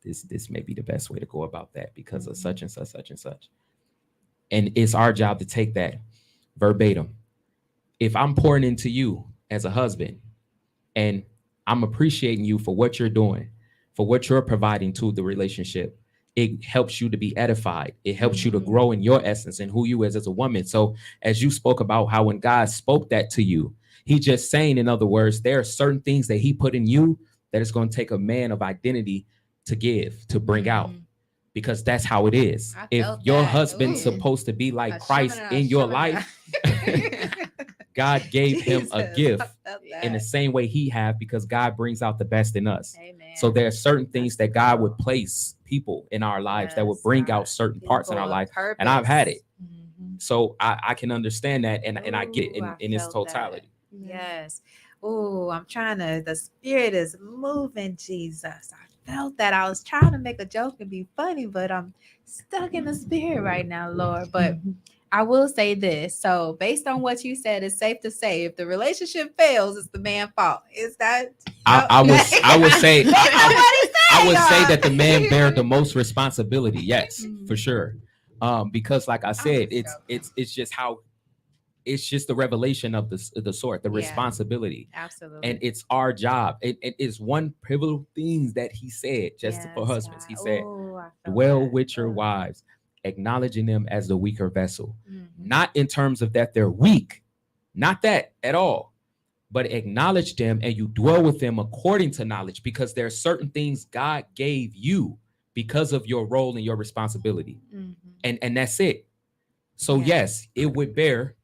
may be the best way to go about that, because of such and such, such and such. And it's our job to take that verbatim. If I'm pouring into you as a husband, and I'm appreciating you for what you're doing, for what you're providing to the relationship, it helps you to be edified. It helps you to grow in your essence and who you is as a woman. So as you spoke about how when God spoke that to you, he just saying, in other words, there are certain things that he put in you that is going to take a man of identity to give, to bring out. Because that's how it is. If your husband's supposed to be like Christ in your life, God gave him a gift in the same way he have, because God brings out the best in us. Amen. So there are certain things that God would place people in our lives that would bring out certain parts in our life. And I've had it. So I can understand that, and I get it in its totality. Yes. Oh, the spirit is moving, Jesus. I felt that. I was trying to make a joke and be funny, but I'm stuck in the spirit right now, Lord. But I will say this. So based on what you said, it's safe to say if the relationship fails, it's the man's fault. Is that? I would say I would say that the man bear the most responsibility. Yes, for sure. Because like I said, it's just how it's just the revelation of the sort, the responsibility. Absolutely. And it's our job. It is one pivotal thing that he said just for husbands. He said, dwell with your wives, acknowledging them as the weaker vessel. Not in terms of that they're weak, not that at all, but acknowledge them, and you dwell with them according to knowledge, because there are certain things God gave you because of your role and your responsibility. And that's it. So yes, it would bear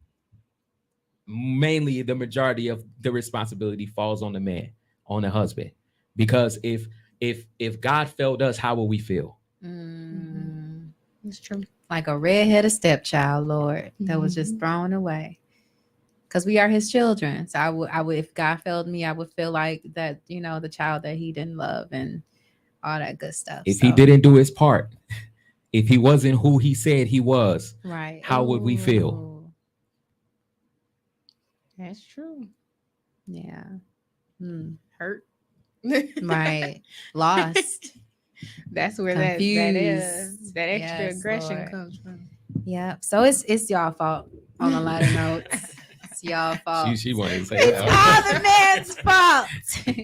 mainly the majority of the responsibility falls on the man, on the husband, because if God failed us, how will we feel? It's true. Like a red-headed stepchild, Lord, that was just thrown away. Because we are his children. So I would, if God failed me, I would feel like that, the child that he didn't love and all that good stuff. If he didn't do his part, if he wasn't who he said he was, right, how would we feel? That's true. Yeah. Hurt. Right. Lost. That's where that extra aggression Lord. comes from. Yeah. So it's y'all fault on a lot of notes. It's y'all fault. She wanted to say it's all the man's fault.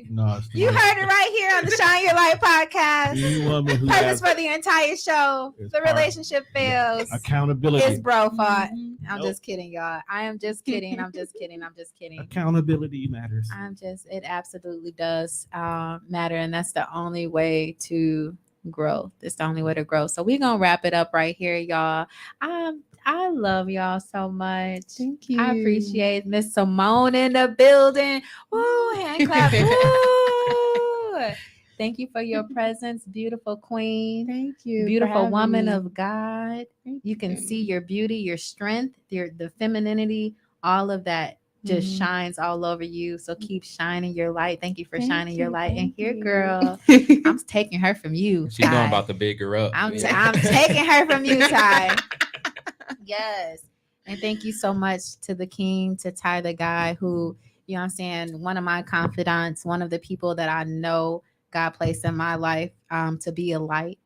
No, You heard it right here on the Shine Your Light podcast. Any woman who Purpose has for the entire show. It's The hard. relationship fails. accountability. It's bro fault. I'm just kidding, y'all. I am just kidding. I'm just kidding. Accountability matters. It absolutely does matter. And that's the only way to grow. It's the only way to grow. So we're going to wrap it up right here, y'all. I love y'all so much. Thank you. I appreciate Miss Simone in the building. Woo, hand clap. Woo. Thank you for your presence, beautiful queen. Thank you. Beautiful woman of God. You can see your beauty, your strength, the femininity, all of that just Mhm. shines all over you. So keep shining your light. Thank you for Thank shining your you, light in thank here, you. girl. I'm taking her from you. She know I'm Ty. about to big her up. I'm Yeah. taking her from you, Ty. Yes. And thank you so much to the king, to Ty, the guy who, you know what I'm saying, one of my confidants, one of the people that I know God placed in my life to be a light.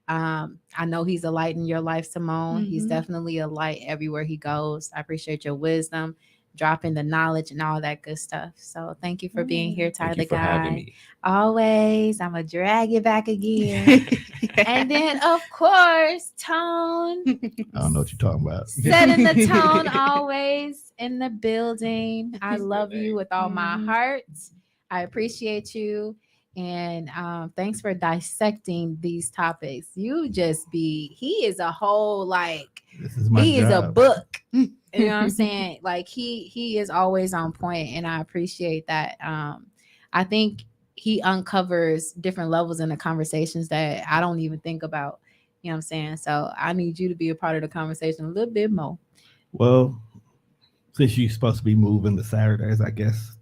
I know he's a light in your life, Simone. He's Mhm. definitely a light everywhere he goes. I appreciate your wisdom, dropping the knowledge and all that good stuff. So thank you for being here, Ty, Thank the you for having guy. me. Always. I'm going to drag it back again. And then, of course, Tone. I don't know what you're talking about. Setting the tone always in the building. I love you with all my Mhm. heart. I appreciate you. And thanks for dissecting these topics. You just he is a whole This is my he is a job. book. You know what I'm saying? Like he is always on point, and I appreciate that. I think he uncovers different levels in the conversations that I don't even think about. You know what I'm saying? So I need you to be a part of the conversation a little bit more. Well, since you're supposed to be moving to Saturdays, I guess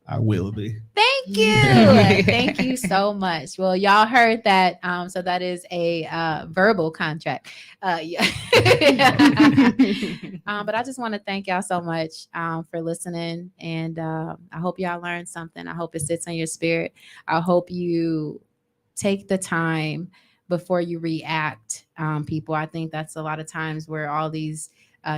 I will be. Thank you. Thank you so much. Well, y'all heard that. So that is a verbal contract. Yeah. But I just want to thank y'all so much for listening. And I hope y'all learned something. I hope it sits on your spirit. I hope you take the time before you react, people. I think that's a lot of times where all these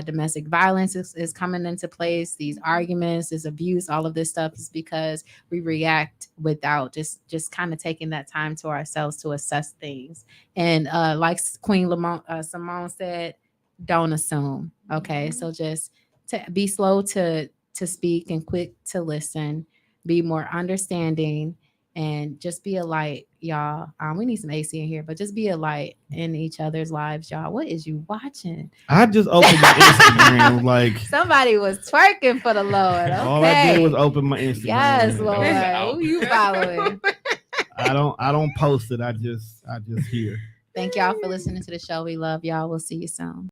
domestic violence is coming into place, these arguments, this abuse, all of this stuff is because we react without just kind of taking that time to ourselves to assess things. And like Queen Simone said, don't assume. Okay, so just be slow to speak and quick to listen, be more understanding, and just be a light, y'all. We need some AC in here, but just be a light in each other's lives, y'all. What is you watching? I just opened my Instagram. Like Somebody was twerking for the Lord. Okay. all I did was open my Instagram. Yes, That was out. Lord. Who you following? I don't post it. I just hear. Thank y'all for listening to the show. We love y'all. We'll see you soon.